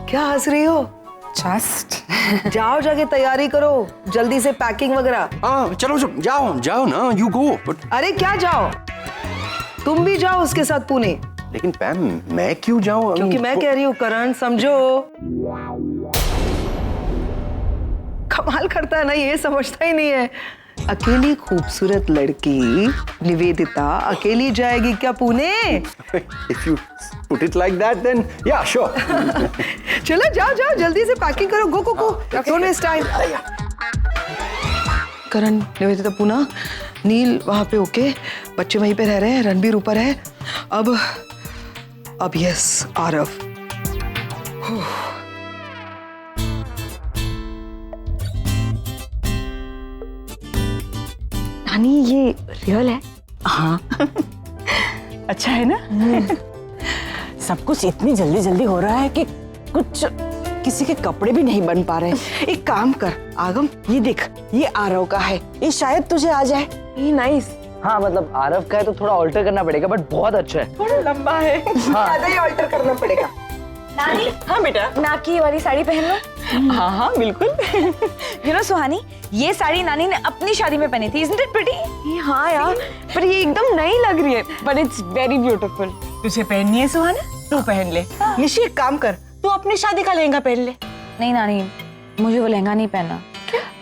S2: क्या हंस रही हो?
S10: जस्ट
S2: जाओ, जाके तैयारी करो जल्दी से, पैकिंग वगैरह।
S9: हाँ चलो जाओ ना, यू गो।
S2: अरे क्या जाओ, तुम भी जाओ उसके साथ पुणे।
S9: लेकिन पैम, मैं क्यों जाऊं?
S2: क्योंकि मैं कह रही हूँ करण, समझो। कमाल करता है ना, ये समझता ही नहीं है। अकेली खूबसूरत लड़की निवेदिता अकेली जाएगी क्या Pune?
S9: If you put it like that, then yeah, sure.
S2: चलो जाओ जल्दी से पैकिंग करो, गो डोंट वेस्ट टाइम। करण, निवेदिता पुणे, नील वहां पे ओके, बच्चे वहीं पे रह रहे हैं, रणबीर ऊपर है। अब यस आरव।
S7: नानी ये रियल है? हाँ अच्छा है ना? सब कुछ इतनी जल्दी जल्दी हो रहा है कि कुछ किसी के कपड़े भी नहीं बन पा रहे। एक काम कर आगम, ये देख, ये आरव का है, ये शायद तुझे आ जाए। ये नाइस।
S8: हाँ मतलब आरव का है तो थोड़ा ऑल्टर करना पड़ेगा, बट बहुत अच्छा है।
S7: थोड़ा लंबा है,
S2: ज्यादा ही ऑल्टर करना पड़ेगा।
S11: नानी,
S7: हाँ बेटा,
S11: नाकी वाली साड़ी पहन लो।
S7: हाँ बिल्कुल।
S11: यू नो सुहानी, ये साड़ी नानी ने अपनी शादी में पहनी थी। Isn't it pretty?
S7: हाँ यार, पर ये एकदम नई लग रही है, बट इट्स वेरी ब्यूटीफुल। तुझे पहननी है सुहाना? तू पहन ले। निशी एक काम कर, तू अपनी शादी का लहंगा पहन ले।
S11: नहीं नानी, मुझे वो लहंगा नहीं पहनना।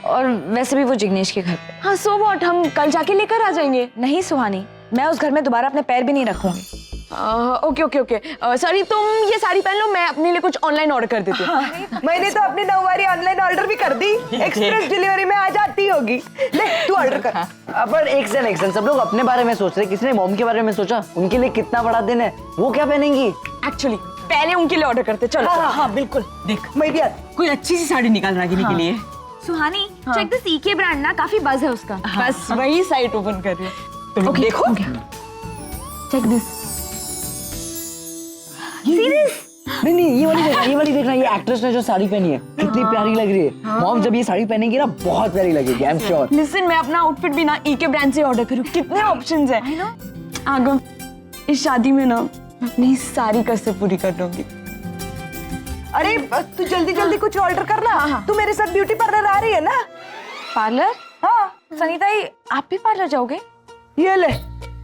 S11: और वैसे भी वो जिग्नेश के घर पे।
S7: हाँ सो व्हाट, हम कल जाके लेकर आ जाएंगे।
S11: नहीं सुहानी, मैं उस घर में दोबारा अपने पैर भी नहीं रखूंगी।
S7: ओके सॉरी, तुम ये साड़ी पहन लो, मैं अपने लिए कुछ ऑनलाइन ऑर्डर कर देती हूँ।
S2: मैंने तो अपनी नौवारी ऑनलाइन ऑर्डर भी कर दी, एक्सप्रेस डिलीवरी में आ जाती होगी। ले तू ऑर्डर कर।
S8: पर एक सेकंड, सब लोग अपने बारे में सोच रहे, किसने मॉम के बारे में सोचा? उनके लिए कितना बड़ा दिन है, वो क्या पहनेंगी?
S7: एक्चुअली पहले उनके लिए ऑर्डर करते। चलो हाँ बिल्कुल। देख
S2: मैं भी
S7: कोई अच्छी सी साड़ी निकाल रागिनी के लिए।
S11: सुहानी, चेक दिस EK ब्रांड ना, काफी बज़ है उसका।
S7: बस वही साइट ओपन कर रही है। तुम देखो,
S11: चेक दिस।
S8: नहीं ये वाली देखना, ये एक्ट्रेस ने जो साड़ी पहनी है कितनी प्यारी लग रही है। मॉम जब ये साड़ी पहनेगी ना, बहुत प्यारी लगेगी, आई एम श्योर।
S7: लिसन, मैं अपना आउटफिट भी ना EK ब्रांड से ऑर्डर करूँ, कितने ऑप्शंस हैं। आगम, इस शादी में ना अपनी सारी कसर पूरी कर लूंगी।
S2: अरे तू जल्दी कुछ ऑर्डर कर ना। तू मेरे साथ ब्यूटी पार्लर आ रही है ना?
S11: पार्लर?
S2: हाँ।
S11: सनीता ही, आप भी पार्लर जाओगे?
S2: ये ले,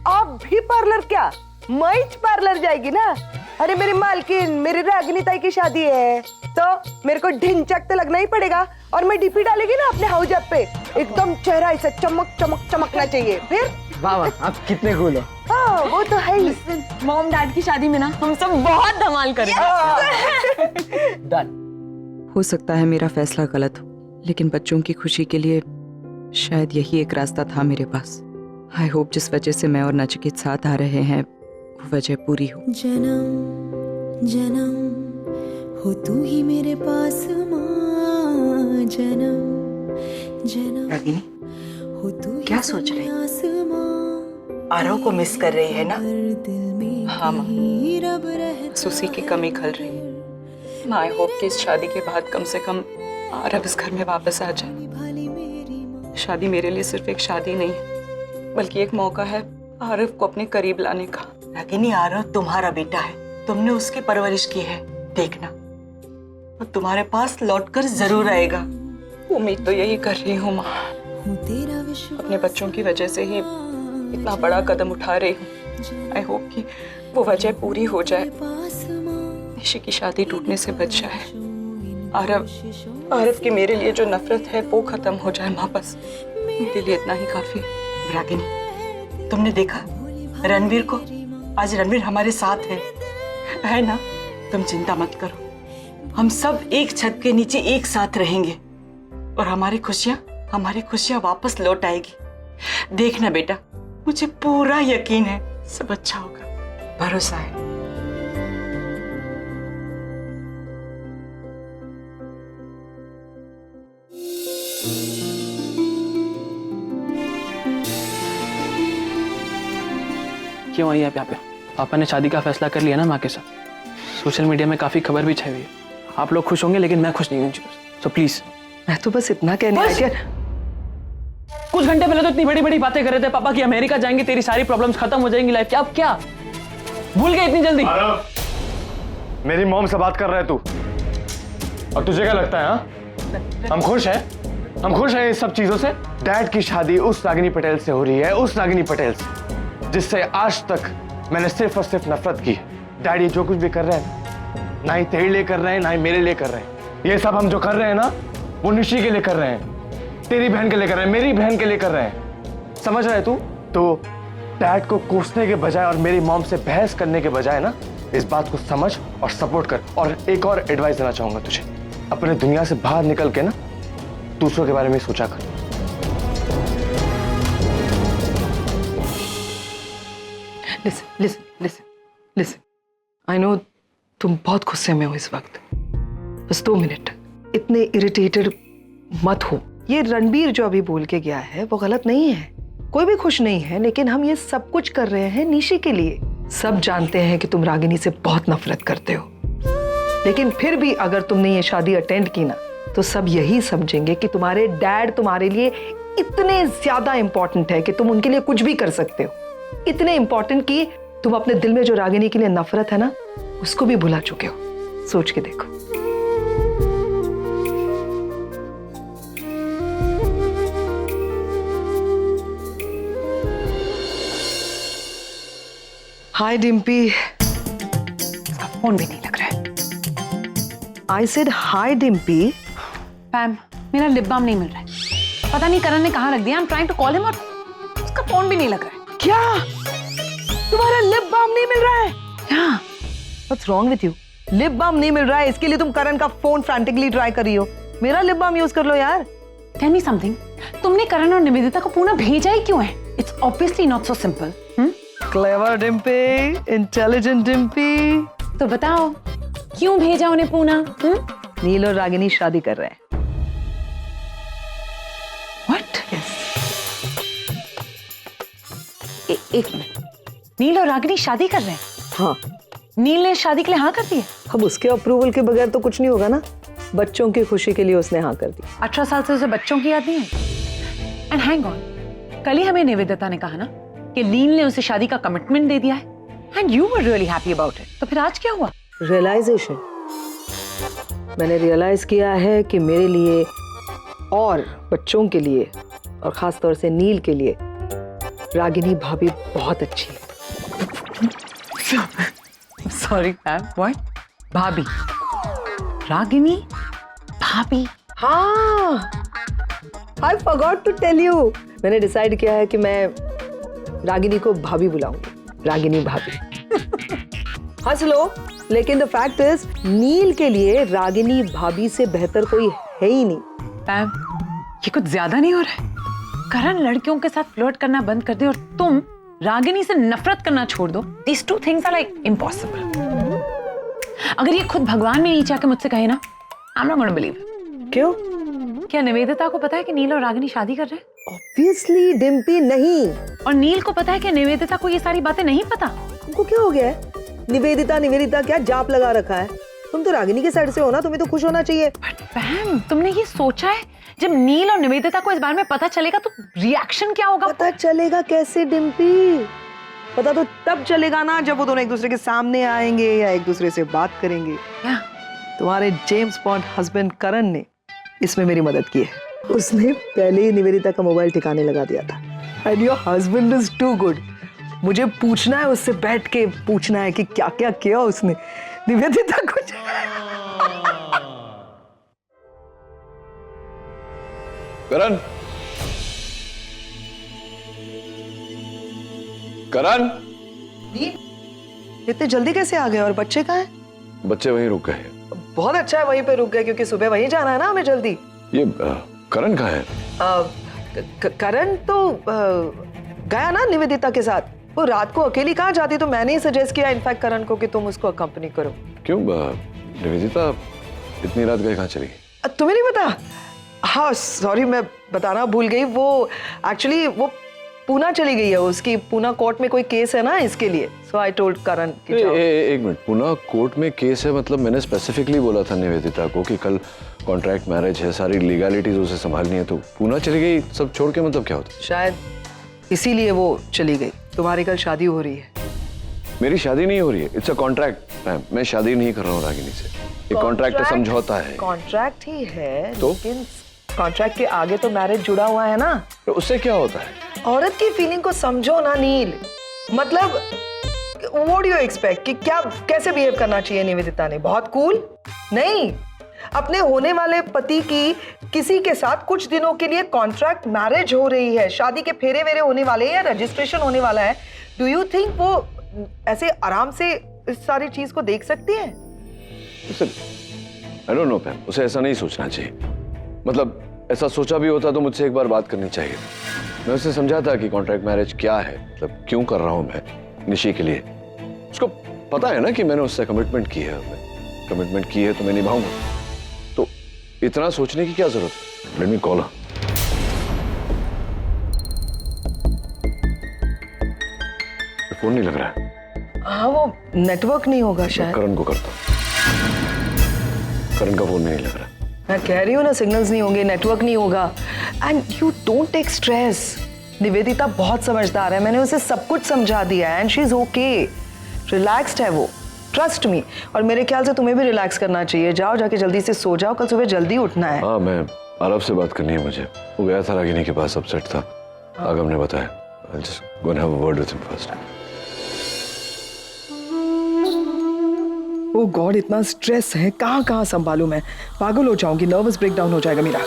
S2: आप भी पार्लर क्या, मैं पार्लर जाएगी ना। अरे मेरी मालकिन, मेरी रागिनी ताई की शादी है, तो मेरे को ढिंचक तो लगना ही पड़ेगा। और मैं डीपी डालेगी ना अपने हाउस जब पे, एकदम चेहरा ऐसा चमकना चाहिए। फिर
S8: वाह आप कितने कूल हो।
S2: हाँ वो तो है ही।
S7: मॉम डैड की शादी में ना हम सब बहुत धमाल करेंगे।
S8: डन।
S12: हो सकता है मेरा फैसला गलत हो, लेकिन बच्चों की खुशी के लिए शायद यही एक रास्ता था मेरे पास। आई होप जिस वजह से मैं और नचिकेत साथ आ रहे हैं वो वजह पूरी हो।
S13: जन्म जन्म हो तू ही मेरे पास माँ, जन्म
S2: रागिनी,
S13: हो तू
S2: क्या सोच रही?
S13: आरव
S2: को मिस कर रही है ना?
S13: हाँ माँ,
S12: सुसी की कमी खल रही है। आई होप कि इस शादी के बाद कम से कम आरव इस घर में वापस आ जाए। शादी मेरे लिए सिर्फ एक शादी नहीं है, बल्कि एक मौका है आरव को अपने करीब लाने का।
S7: रागिनी, आरव तुम्हारा बेटा है, तुमने उसकी परवरिश की है, देखना वो तुम्हारे पास लौटकर जरूर आएगा।
S12: उम्मीद तो यही कर रही हूँ माँ, अपने बच्चों की वजह से ही इतना बड़ा कदम उठा रही हूँ। आई होप कि वो वजह पूरी हो जाए, निशी की शादी टूटने से बच जाए, आरव की मेरे लिए जो नफरत है वो खत्म हो जाए माँ। बस मेरे लिए इतना ही काफी।
S7: रागिनी, तुमने देखा रणवीर को? आज रणवीर हमारे साथ है ना? तुम चिंता मत करो, हम सब एक छत के नीचे एक साथ रहेंगे और हमारी खुशियां वापस लौट आएगी। देखना बेटा, मुझे पूरा यकीन है सब अच्छा होगा, भरोसा है।
S14: क्यों आई आप यहाँ पे? पापा ने शादी का फैसला कर लिया ना माँ के साथ। सोशल मीडिया में काफी खबर भी छाई हुई है। आप लोग खुश होंगे लेकिन मैं खुश नहीं हूँ। So please.
S2: मैं तो बस इतना कहने आई कि
S14: कुछ घंटे पहले तो इतनी बड़ी बड़ी बातें कर रहे थे पापा कि अमेरिका जाएंगे, तेरी सारी प्रॉब्लम्स खत्म हो जाएंगी लाइफ की। अब क्या भूल गए इतनी जल्दी?
S4: मेरी मॉम से बात कर रहा है तू, और तुझे क्या लगता है? हाँ, हम खुश हैं इस सब चीजों से। डैड की शादी उस रागिनी पटेल से हो रही है, उस रागिनी पटेल से जिससे आज तक मैंने सिर्फ और सिर्फ नफरत की है। डैडी जो कुछ भी कर रहे हैं ना ही तेरे लिए कर रहे हैं ना ही मेरे लिए कर रहे हैं। ये सब हम जो कर रहे हैं ना वो निशी के लिए कर रहे हैं, तेरी बहन के लिए कर रहे हैं, मेरी बहन के लिए कर रहे हैं। समझ रहे तू? तो डैड को कोसने के बजाय और मेरी मॉम से बहस करने के बजाय ना इस बात को समझ और सपोर्ट कर। और एक और एडवाइस देना चाहूंगा तुझे, अपने दुनिया से बाहर निकल के ना दूसरों के बारे में सोचा कर।
S2: लिसन। आई नो तुम बहुत गुस्से में हो इस वक्त। बस 2 मिनट, इतने इरिटेटेड मत हो। ये रणबीर जो अभी बोल के गया है वो गलत नहीं है, कोई भी खुश नहीं है, लेकिन हम ये सब कुछ कर रहे हैं निशी के लिए। सब जानते हैं कि तुम रागिनी से बहुत नफरत करते हो, लेकिन फिर भी अगर तुमने ये शादी अटेंड की ना तो सब यही समझेंगे कि तुम्हारे डैड तुम्हारे लिए इतने ज्यादा इंपॉर्टेंट है कि तुम उनके लिए कुछ भी कर सकते हो। इतने इंपॉर्टेंट कि तुम अपने दिल में जो रागिनी के लिए नफरत है ना उसको भी भुला चुके हो। सोच के देखो। हाय डिम्पी।
S10: इसका फोन भी नहीं लग रहा है।
S2: आई सेड हाय डिम्पी।
S10: पैम, मेरा लिप बाम नहीं मिल रहा है। पता नहीं करण ने कहाँ रख दिया। I am trying to call him और उसका फोन भी नहीं लग रहा है।
S2: क्या तुम्हारा लिप बाम नहीं मिल रहा है?
S10: क्या?
S2: What's wrong with you? Lip balm नहीं मिल रहा है, इसके लिए तुम करण का फोन फ्रैंटिकली ट्राई कर रही हो। मेरा लिप बाम यूज कर लो यार।
S10: Tell me something. तुमने करण और निवेदिता को पूना भेजा ही क्यों है? It's obviously not so simple.
S2: Clever Dimpy, intelligent Dimpy.
S10: तो बताओ क्यों भेजा उन्हें पूना?
S2: नील और रागिनी शादी कर रहे हैं।
S10: What? Yes. एक मिनट, नील और रागिनी शादी कर रहे हैं?
S2: हाँ।
S10: नील ने शादी के लिए हाँ कर दी है?
S2: अब उसके अप्रूवल के बगैर तो कुछ नहीं होगा ना। बच्चों की खुशी के लिए उसने हाँ कर दी।
S10: 18 साल से उसे बच्चों की याद नहीं है। एंड हैंग ऑन, कल ही हमें निवेदिता ने कहा ना कि नील ने उसे शादी का कमिटमेंट दे दिया है and you were really happy about it. तो फिर आज क्या हुआ?
S2: रियलाइजेशन। मैंने रियलाइज किया है कि मेरे लिए और बच्चों के लिए और खास तौर से नील के लिए रागिनी भाभी बहुत अच्छी है।
S10: Sorry ma'am, what? भाभी? रागिनी भाभी?
S2: हाँ, I forgot to tell you. मैंने डिसाइड किया है कि मैं रागिनी को भाभी बुलाऊंगी। रागिनी भाभी। हंस लो, लेकिन द फैक्ट इज नील के लिए रागिनी भाभी से बेहतर कोई है ही नहीं।
S10: मैम, ये कुछ ज्यादा नहीं हो रहा है? करण लड़कियों के साथ फ्लर्ट करना बंद कर दे और तुम रागिनी से नफरत करना छोड़ दो। These two things are like impossible. अगर ये खुद भगवान भी नीचे आके मुझसे कहे ना, I'm not gonna believe.
S2: क्यों?
S10: क्या निवेदिता को पता है कि नील और रागिनी शादी कर रहे हैं?
S2: Obviously डिम्पी नहीं।
S10: और नील को पता है कि निवेदिता को ये सारी बातें नहीं पता।
S2: तुमको क्या हो गया है? निवेदिता क्या जाप लगा रखा है? तुम तो रागिनी के साइड से हो ना, तुम्हें तो खुश होना चाहिए।
S10: बट मैम, तुमने ये सोचा है जब नील और निवेदिता को इस बारे में पता चलेगा तो रिएक्शन क्या होगा?
S2: पता चलेगा कैसे डिम्पी? पता तो तब चलेगा ना जब वो दोनों एक दूसरे के सामने आएंगे या एक दूसरे से बात करेंगे।
S10: क्या?
S2: तुम्हारे जेम्स बॉन्ड हस्बैंड करण ने इसमें मेरी मदद की है। उसने पहले ही निवेदिता का मोबाइल ठिकाने लगा दिया था। And your husband is too good. मुझे पूछना है, उससे बैठ के पूछना है कि क्या क्या किया उसने निवेदिता को।
S3: करण,
S2: इतने जल्दी कैसे आ गए? और बच्चे कहाँ हैं?
S3: बच्चे वहीं रुक गए।
S2: बहुत अच्छा है वहीं पे रुक गए, क्योंकि सुबह वहीं जाना है ना हमें जल्दी।
S3: ये करण कहाँ है?
S2: करण तो गया ना निवेदिता के साथ। वो रात को अकेली कहाँ जाती, तो मैंने ही सजेस्ट किया इनफैक्ट करण को कि तुम उसको अकम्पनी करो।
S3: क्यों निवेदिता इतनी रात गए कहाँ चली गई?
S2: तुम्हें नहीं पता? हाँ सॉरी, मैं बताना भूल गई। वो एक्चुअली वो पूना चली गई है, उसकी पूना कोर्ट में कोई केस है ना, इसके लिए। सो आई टोल्ड करण कि जाओ।
S3: एक मिनट, पूना कोर्ट में केस है मतलब मैंने स्पेसिफिकली बोला था निवेदिता को कि कल कॉन्ट्रैक्ट मैरिज है, सारी लीगलिटीज उसे संभालनी है, तो पूना चली गई सब छोड़ के, मतलब क्या होता?
S2: शायद इसीलिए वो चली गई। तुम्हारी कल शादी हो रही है।
S3: मेरी शादी नहीं हो रही है, इट्स अ कॉन्ट्रैक्ट। मैं शादी नहीं कर रहा हूँ रागिनी से, ये कॉन्ट्रैक्ट समझौता है।
S2: कॉन्ट्रैक्ट ही है
S3: तो?
S2: लेकिन कॉन्ट्रैक्ट के आगे तो मैरिज जुड़ा हुआ है ना।
S3: तो उससे क्या होता है?
S2: औरत की फीलिंग को समझो ना नील। मतलब व्हाट डू यू एक्सपेक्ट कि क्या कैसे बिहेव करना चाहिए निवेदिता ने? बहुत कूल नहीं, अपने होने वाले पति की किसी के साथ कुछ दिनों के लिए कॉन्ट्रैक्ट मैरिज हो रही है, शादी के फेरे वेरे होने वाले हैं या रजिस्ट्रेशन होने वाला है। डू यू थिंक वो ऐसे आराम से इस सारी चीज को देख सकती है?
S3: आई डोंट नो मैम, उसे ऐसा नहीं सोचना चाहिए। मतलब ऐसा सोचा भी होता तो मुझसे एक बार बात करनी चाहिए। मैं उसे समझाता कि कॉन्ट्रैक्ट मैरिज क्या है, मतलब क्यों कर रहा हूं मैं निशी के लिए। उसको पता है ना कि मैंने उससे कमिटमेंट की है, कमिटमेंट की है तो मैं निभाऊंगा। तो इतना सोचने की क्या जरूरत है? लेट मी कॉल हर। फोन नहीं लग रहा है।
S2: हाँ वो नेटवर्क नहीं होगा शायद।
S3: करण को करता हूं। करण का फोन नहीं लग रहा।
S2: मैं कह रही हूँ ना, सिग्नल्स नहीं होंगे, नेटवर्क नहीं होगा। And you don't take stress. Nivedita बहुत समझदार है, मैंने उसे सब कुछ समझा दिया है and she is okay. Relaxed है वो, ट्रस्ट मी। और मेरे ख्याल से तुम्हें भी रिलैक्स करना चाहिए। जाओ जाके जल्दी से सो जाओ, कल सुबह जल्दी उठना है।
S3: हाँ मैं आरव से बात करनी है मुझे। वो गया था रागिनी के पास, अपसेट था। आगम ने बताया। I'll just go and have a word with him first.
S2: Oh god, इतना स्ट्रेस है, कहाँ कहाँ संभालूं मैं। पागल हो जाऊंगी, नर्वस ब्रेकडाउन हो जाएगा मेरा।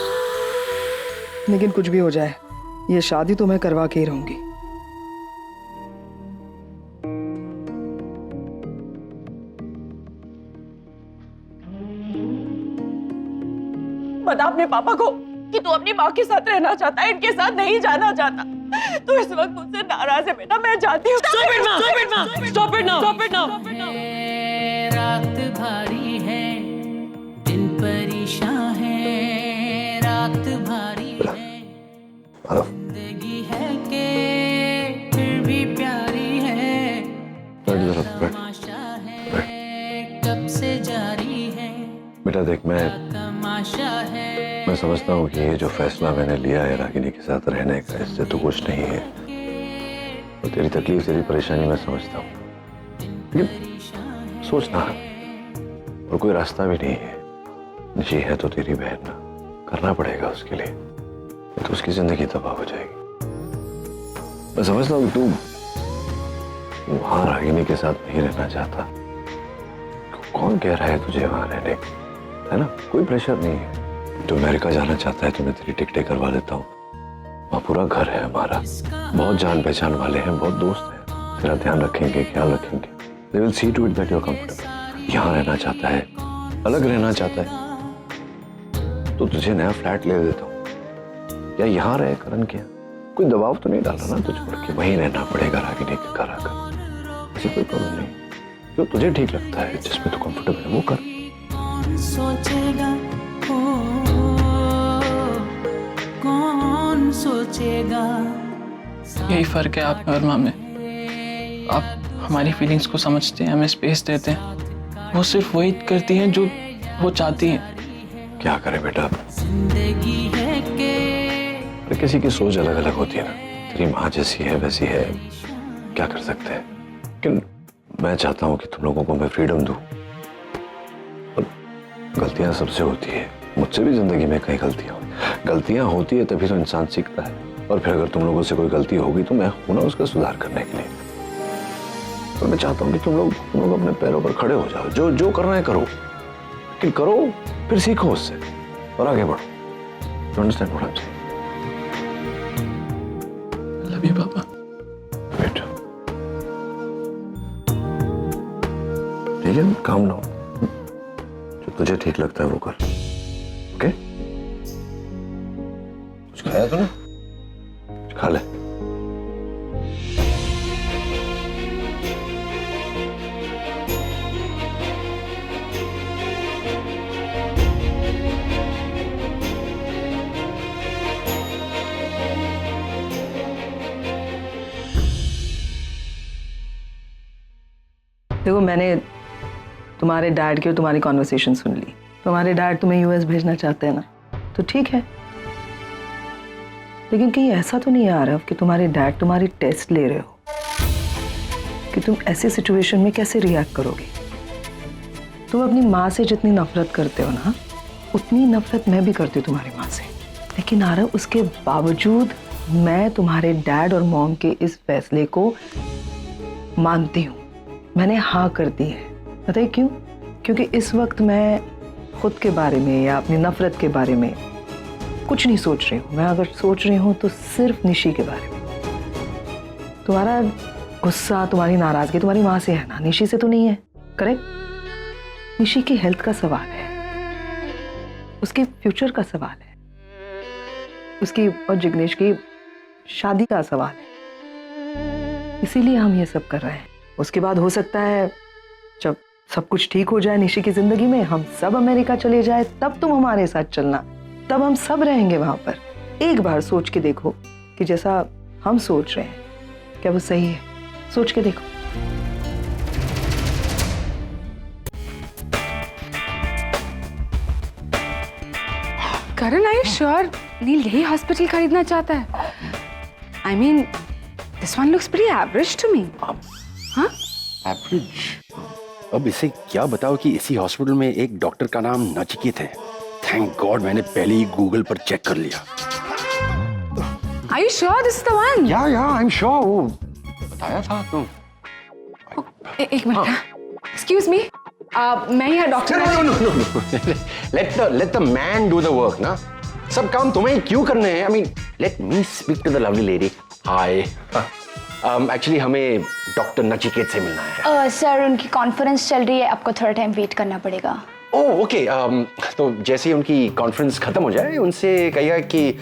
S2: लेकिन कुछ भी हो जाए, ये शादी तो मैं करवा के ही रहूंगी।
S7: बता अपने पापा को कि तू अपनी माँ के साथ रहना चाहता है, इनके साथ नहीं जाना चाहता। तू इस वक्त मुझसे नाराज है बेटा, मैं जाती हूँ। Stop it, Stop it, Stop it now! Stop it now!
S13: रात भारी है, दिन परेशान है, रात भारी है, जिंदगी है के फिर भी प्यारी है, तमाशा है कब से जारी है,
S3: बेटा देख,
S13: तमाशा है।
S3: मैं समझता हूँ कि ये जो फैसला मैंने लिया है रागिनी के साथ रहने का, इससे तो कुछ नहीं है। तो तेरी तकलीफ, तेरी परेशानी मैं समझता हूँ, लेकिन सोचना और कोई रास्ता भी नहीं है। निशी है तो तेरी बहन ना, करना पड़ेगा उसके लिए, तो उसकी जिंदगी तबाह हो जाएगी। मैं समझता हूँ कि तू वहां रागिनी के साथ नहीं रहना चाहता। कौन कह रहा है तुझे वहां रहने, है ना? कोई प्रेशर नहीं है। तो अमेरिका जाना चाहता है तो मैं तेरी टिकटें करवा देता हूँ। वहाँ पूरा घर है हमारा, बहुत जान पहचान वाले हैं, बहुत दोस्त हैं, तेरा ध्यान रखेंगे, ख्याल रखेंगे। They will see to it that you're comfortable। यहाँ रहना चाहता है, अलग रहना चाहता है, तो तुझे नया फ्लैट ले देता हूँ, या यहाँ रहे करण के। कोई दबाव तो नहीं डाला ना तुझ पर कि वहीं रहना पड़ेगा रागिनी के घर आकर। ऐसी कोई प्रॉब्लम नहीं, जो तुझे ठीक लगता है, जिसमें तू कंफर्टेबल है वो कर।
S13: कौन सोचेगा, कौन सोचेगा।
S14: यही फर्क है आप में और माँ में। आप हमारी फीलिंग्स को समझते हैं, हमें स्पेस देते हैं। वो सिर्फ वही करती हैं जो वो चाहती हैं।
S3: क्या करे बेटा,
S13: जिंदगी है के
S3: हर किसी की सोच अलग अलग होती है ना। तेरी माँ जैसी है वैसी है, क्या कर सकते हैं। लेकिन मैं चाहता हूँ कि तुम लोगों को मैं फ्रीडम दूँ। गलतियाँ सबसे होती है, मुझसे भी जिंदगी में कई गलतियाँ होती है, तभी तो इंसान सीखता है। और फिर अगर तुम लोगों से कोई गलती होगी तो मैं हूं ना उसका सुधार करने के लिए। तो मैं चाहता हूँ कि तुम लोग अपने पैरों पर खड़े हो जाओ, जो जो करना है करो, लेकिन करो फिर सीखो उससे और आगे बढ़ो। You understand what I am saying?
S14: Love you पापा।
S3: बेटा ठीक है, काम डाउन। जो तुझे ठीक लगता है वो कर, ओके? कुछ खाया तूने? खा ले।
S2: देखो, मैंने तुम्हारे डैड की और तुम्हारी कॉन्वर्सेशन सुन ली। तुम्हारे डैड तुम्हें यूएस भेजना चाहते हैं ना, तो ठीक है, लेकिन कहीं ऐसा तो नहीं आ रहा कि तुम्हारे डैड तुम्हारी टेस्ट ले रहे हो कि तुम ऐसे सिचुएशन में कैसे रिएक्ट करोगे। तुम अपनी माँ से जितनी नफरत करते हो ना, उतनी नफरत मैं भी करती हूँ तुम्हारी माँ से, लेकिन आरव उसके बावजूद मैं तुम्हारे डैड और मॉम के इस फैसले को मानती हूँ। मैंने हाँ कर दी है। बताइए क्यों? क्योंकि इस वक्त मैं खुद के बारे में या अपनी नफरत के बारे में कुछ नहीं सोच रही हूँ। मैं अगर सोच रही हूँ तो सिर्फ निशी के बारे में। तुम्हारा गुस्सा, तुम्हारी नाराजगी तुम्हारी माँ से है ना, निशी से तो नहीं है, करेक्ट? निशी की हेल्थ का सवाल है, उसके फ्यूचर का सवाल है, उसकी और जिग्नेश की शादी का सवाल है, इसीलिए हम ये सब कर रहे हैं। उसके बाद हो सकता है जब सब कुछ ठीक हो जाए निशी की जिंदगी में, हम सब अमेरिका चले जाए, तब तुम हमारे साथ चलना, तब हम सब रहेंगे वहां पर। एक बार सोच के देखो कि जैसा हम सोच रहे हैं क्या वो सही है? सोच के देखो।
S10: करण, are you sure नील यही हॉस्पिटल खरीदना चाहता है? I mean, this one looks pretty average to me. हाँ?
S9: एवरेज? अब इसे क्या बताओ कि इसी हॉस्पिटल में एक डॉक्टर का नाम नचिकेत है। थैंक गॉड मैंने पहले ही गूगल पर चेक कर लिया।
S10: Are you sure this is the one?
S9: या आई एम श्योर, वो बताया था तुम।
S10: एक मिनट। Excuse me. मैं यहाँ doctor.
S9: No. Let the man do the work ना। सब काम तुम्हें क्यों करने हैं? I mean, let me speak to the lovely lady. Hi. Actually हमें डॉक्टर नचिकेत से मिलना है।
S15: सर, उनकी कॉन्फ्रेंस चल रही है, आपको थोड़ा टाइम वेट करना पड़ेगा।
S9: Oh okay. तो जैसे ही उनकी कॉन्फ्रेंस खत्म हो जाए, उनसे कहिएगा कि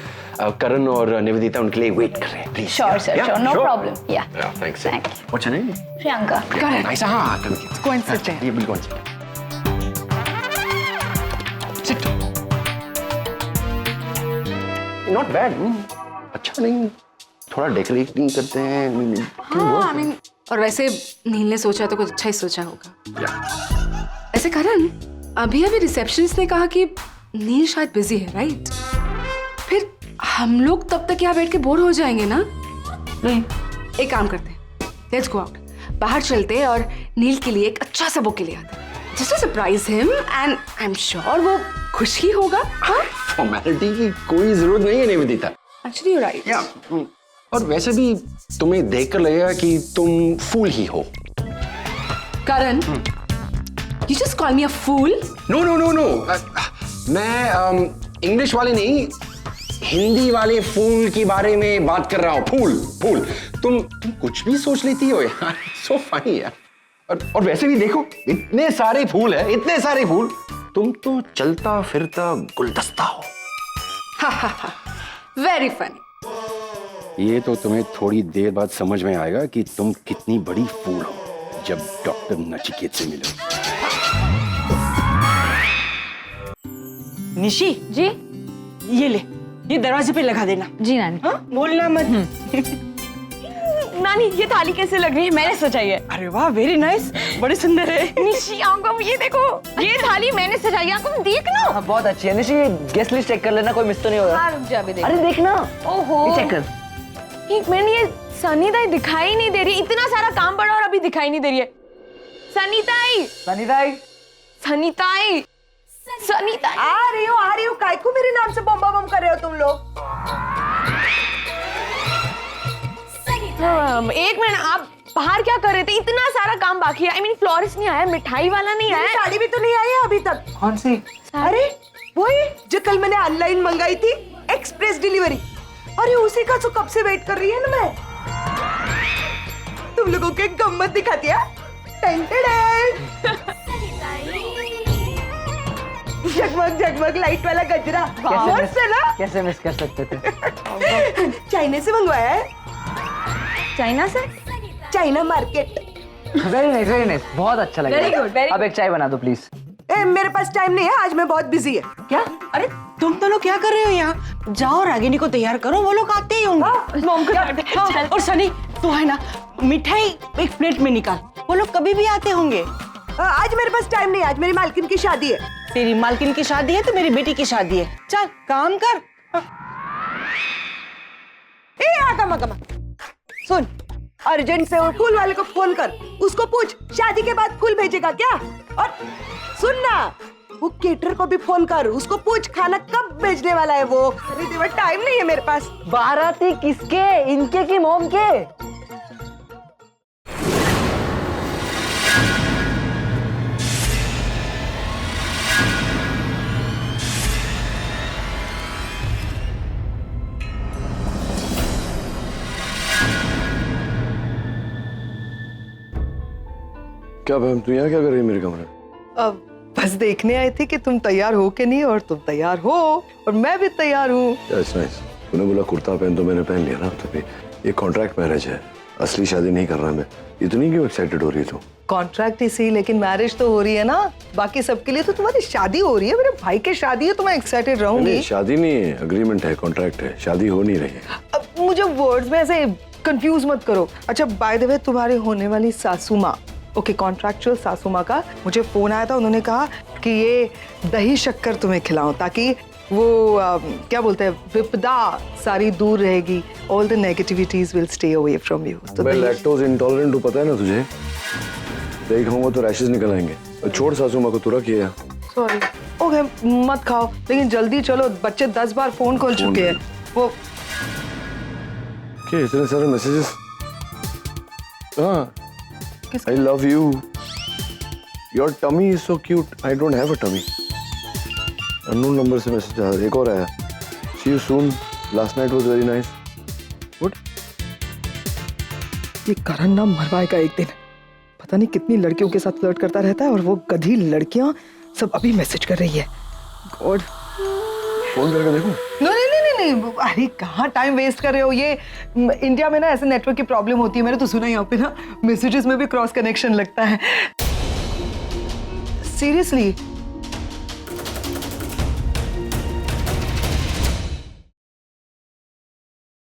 S9: करण और निवेदिता उनके लिए वेट कर रहे हैं, please.
S15: Sure sir, sure, no problem. Yeah
S9: thanks. What's your name?
S15: Priyanka.
S9: Nice. हाँ,
S10: Go and sit there.
S9: ये बिल्कुल सिट। Not bad. अच्छा नहीं, थोड़ा डेकोरेटिंग करते हैं।
S10: हाँ, I mean, और वैसे नील ने सोचा तो कुछ अच्छा ही सोचा होगा। ऐसे करण, अभी रिसेप्शनिस्ट ने कहा कि नील शायद बिजी है, राइट? फिर हम लोग तब तक यहाँ बैठ के बोर हो जाएंगे ना? नहीं, एक काम करते हैं, लेट्स गो आउट, बाहर चलते और नील के लिए एक अच्छा सा बुके ले आते हैं, just to surprise him, and I am sure वो खुश ही होगा।
S9: फॉर्मेलिटी की कोई जरूरत नहीं है निवेदिता।
S10: Actually you right.
S9: और वैसे भी तुम्हें देखकर लगेगा कि तुम फूल ही हो।
S10: करण, you just call me a fool?
S9: No. मैं इंग्लिश वाले नहीं, हिंदी वाले फूल के बारे में बात कर रहा हूँ। फूल। तुम कुछ भी सोच लेती हो यार। So funny यार। और वैसे भी देखो, इतने सारे फूल है, इतने सारे फूल, तुम तो चलता फिरता गुलदस्ता हो।
S10: Very funny.
S9: ये तो तुम्हें थोड़ी देर बाद समझ में आएगा कि तुम कितनी बड़ी फूल हो, जब डॉक्टर नचिकेत से मिलो।
S7: निशी जी, ये ले, ये दरवाजे पे लगा देना।
S11: जी नानी।
S7: हाँ, बोलना मत।
S11: नानी, ये थाली कैसे लग रही है? मैंने सजाई है।
S7: अरे वाह, वेरी नाइस, बड़ी सुंदर है।
S11: निशी आंखों, ये देखो, ये थाली मैंने सजाई है, आंखों देखना।
S8: हाँ, बहुत अच्छी है निशी, ये गेस्ट लिस्ट चेक कर लेना, कोई मिस तो नहीं होगा।
S11: हाँ, रुक जा, अभी देख।
S8: अरे देखना।
S11: ओहो,
S8: ये चेक कर।
S11: एक मिनट, ये सनीताई दिखाई नहीं दे रही। इतना सारा काम पड़ा और अभी दिखाई नहीं दे रही है। सनीताई।
S1: आ रही हो, काय को मेरे नाम से बम बम कर रहे हो तुम लोग?
S11: एक मिनट, आप बाहर क्या कर रहे थे? इतना सारा काम बाकी है। I mean, फ्लोरिस्ट नहीं आया, मिठाई वाला नहीं आया,
S1: साड़ी भी तो नहीं आई है अभी तक।
S8: कौन सी?
S1: अरे वही जो कल मैंने ऑनलाइन मंगाई थी, एक्सप्रेस डिलीवरी। अरे उसी का तो कब से वेट कर रही है ना मैं। तुम लोगों के गम्मत दिखाती है। जगमग जगमग लाइट वाला गजरा मस्त है ना?
S8: कैसे मिस कर सकते थे?
S1: चाइना से मंगवाया है।
S11: चाइना से?
S1: China market.
S8: वेरी नाइस, बहुत अच्छा लगा।
S11: Very good, very
S8: अब एक चाय बना दो प्लीज।
S1: मेरे पास टाइम नहीं है, आज मैं बहुत बिजी है।
S7: क्या? अरे तुम दोनों क्या कर रहे हो यहाँ? जाओ रागिनी को तैयार करो, वो लोग आते ही होंगे।
S11: मॉम को
S7: हाँ, और सनी तू है ना, मिठाई एक प्लेट में निकाल, वो लोग कभी भी आते होंगे।
S1: आज मेरे पास टाइम नहीं है, आज मेरी मालकिन की शादी है।
S7: तेरी मालकिन की शादी है तो मेरी बेटी की शादी है, चल काम कर।
S1: आगमा सुन, अर्जेंट से वो फूल वाले को फोन कर, उसको पूछ शादी के बाद फूल भेजेगा क्या। और सुन ना, वो केटर को भी फोन कर, उसको पूछ खाना कब भेजने वाला है वो। अरे देवा, टाइम नहीं है मेरे पास।
S8: बाराती किसके, इनके की मॉम के?
S3: क्या बहन, तू यहाँ क्या कर रही है मेरे कमरे?
S2: अब बस देखने आई थी कि तुम तैयार हो कि नहीं, और तुम तैयार हो और मैं भी तैयार हूँ।
S3: That's nice. तूने बोला कुर्ता पहन तो मैंने पहन लिया ना। तभी ये कॉन्ट्रैक्ट मैरिज है, असली शादी नहीं कर रहा मैं। इतनी क्यों एक्साइटेड हो रही है तू?
S2: कॉन्ट्रैक्ट ही सही, लेकिन मैरिज तो हो रही है ना। बाकी सबके लिए तो तुम्हारी शादी हो रही है, मेरे भाई की शादी है तो मैं एक्साइटेड रहूंगी।
S3: नहीं, शादी नहीं है, अग्रीमेंट है, कॉन्ट्रैक्ट है, शादी हो नहीं रही है।
S2: अब मुझे वर्ड्स में ऐसे कंफ्यूज मत करो। अच्छा, बाय द वे, तुम्हारे होने वाली सासू माँ, ओके, कॉन्ट्रैक्चुअल सासू माँ का मुझे फोन आया था। उन्होंने कहा कि ये दही शक्कर तुम्हें खिलाऊं ताकि वो क्या बोलते हैं, विपदा सारी दूर रहेगी। All the negativities will stay away from you. तो
S3: मैं लैक्टोज इंटॉलरेंट हूँ, पता है ना तुझे। दही खाऊंगा तो रैशेस निकल आएंगे। छोड़ सासू माँ को, तुरा किया।
S2: सॉरी। ओके, मत खाओ, लेकिन जल्दी चलो, बच्चे 10 बार फोन खोल चुके हैं। वो
S3: क्या इतने सारे मैसेजेस? हाँ, I love you. Your tummy is so cute. I don't have a tummy. Unknown number से मैसेज आया, एक और आया। See you soon. Last night was very nice. What?
S2: ये करण ना मरवाएगा एक दिन। पता नहीं कितनी लड़कियों के साथ फ्लर्ट करता रहता है, और वो गधी लड़कियां सब अभी मैसेज कर रही है। गॉड,
S3: फोन करके देखो।
S2: नहीं, अरे कहाँ टाइम वेस्ट कर रहे हो। ये इंडिया में ना ऐसे नेटवर्क की प्रॉब्लम होती है। मैंने तो सुना यहाँ पे ना मैसेजेस में भी क्रॉस कनेक्शन लगता है। सीरियसली,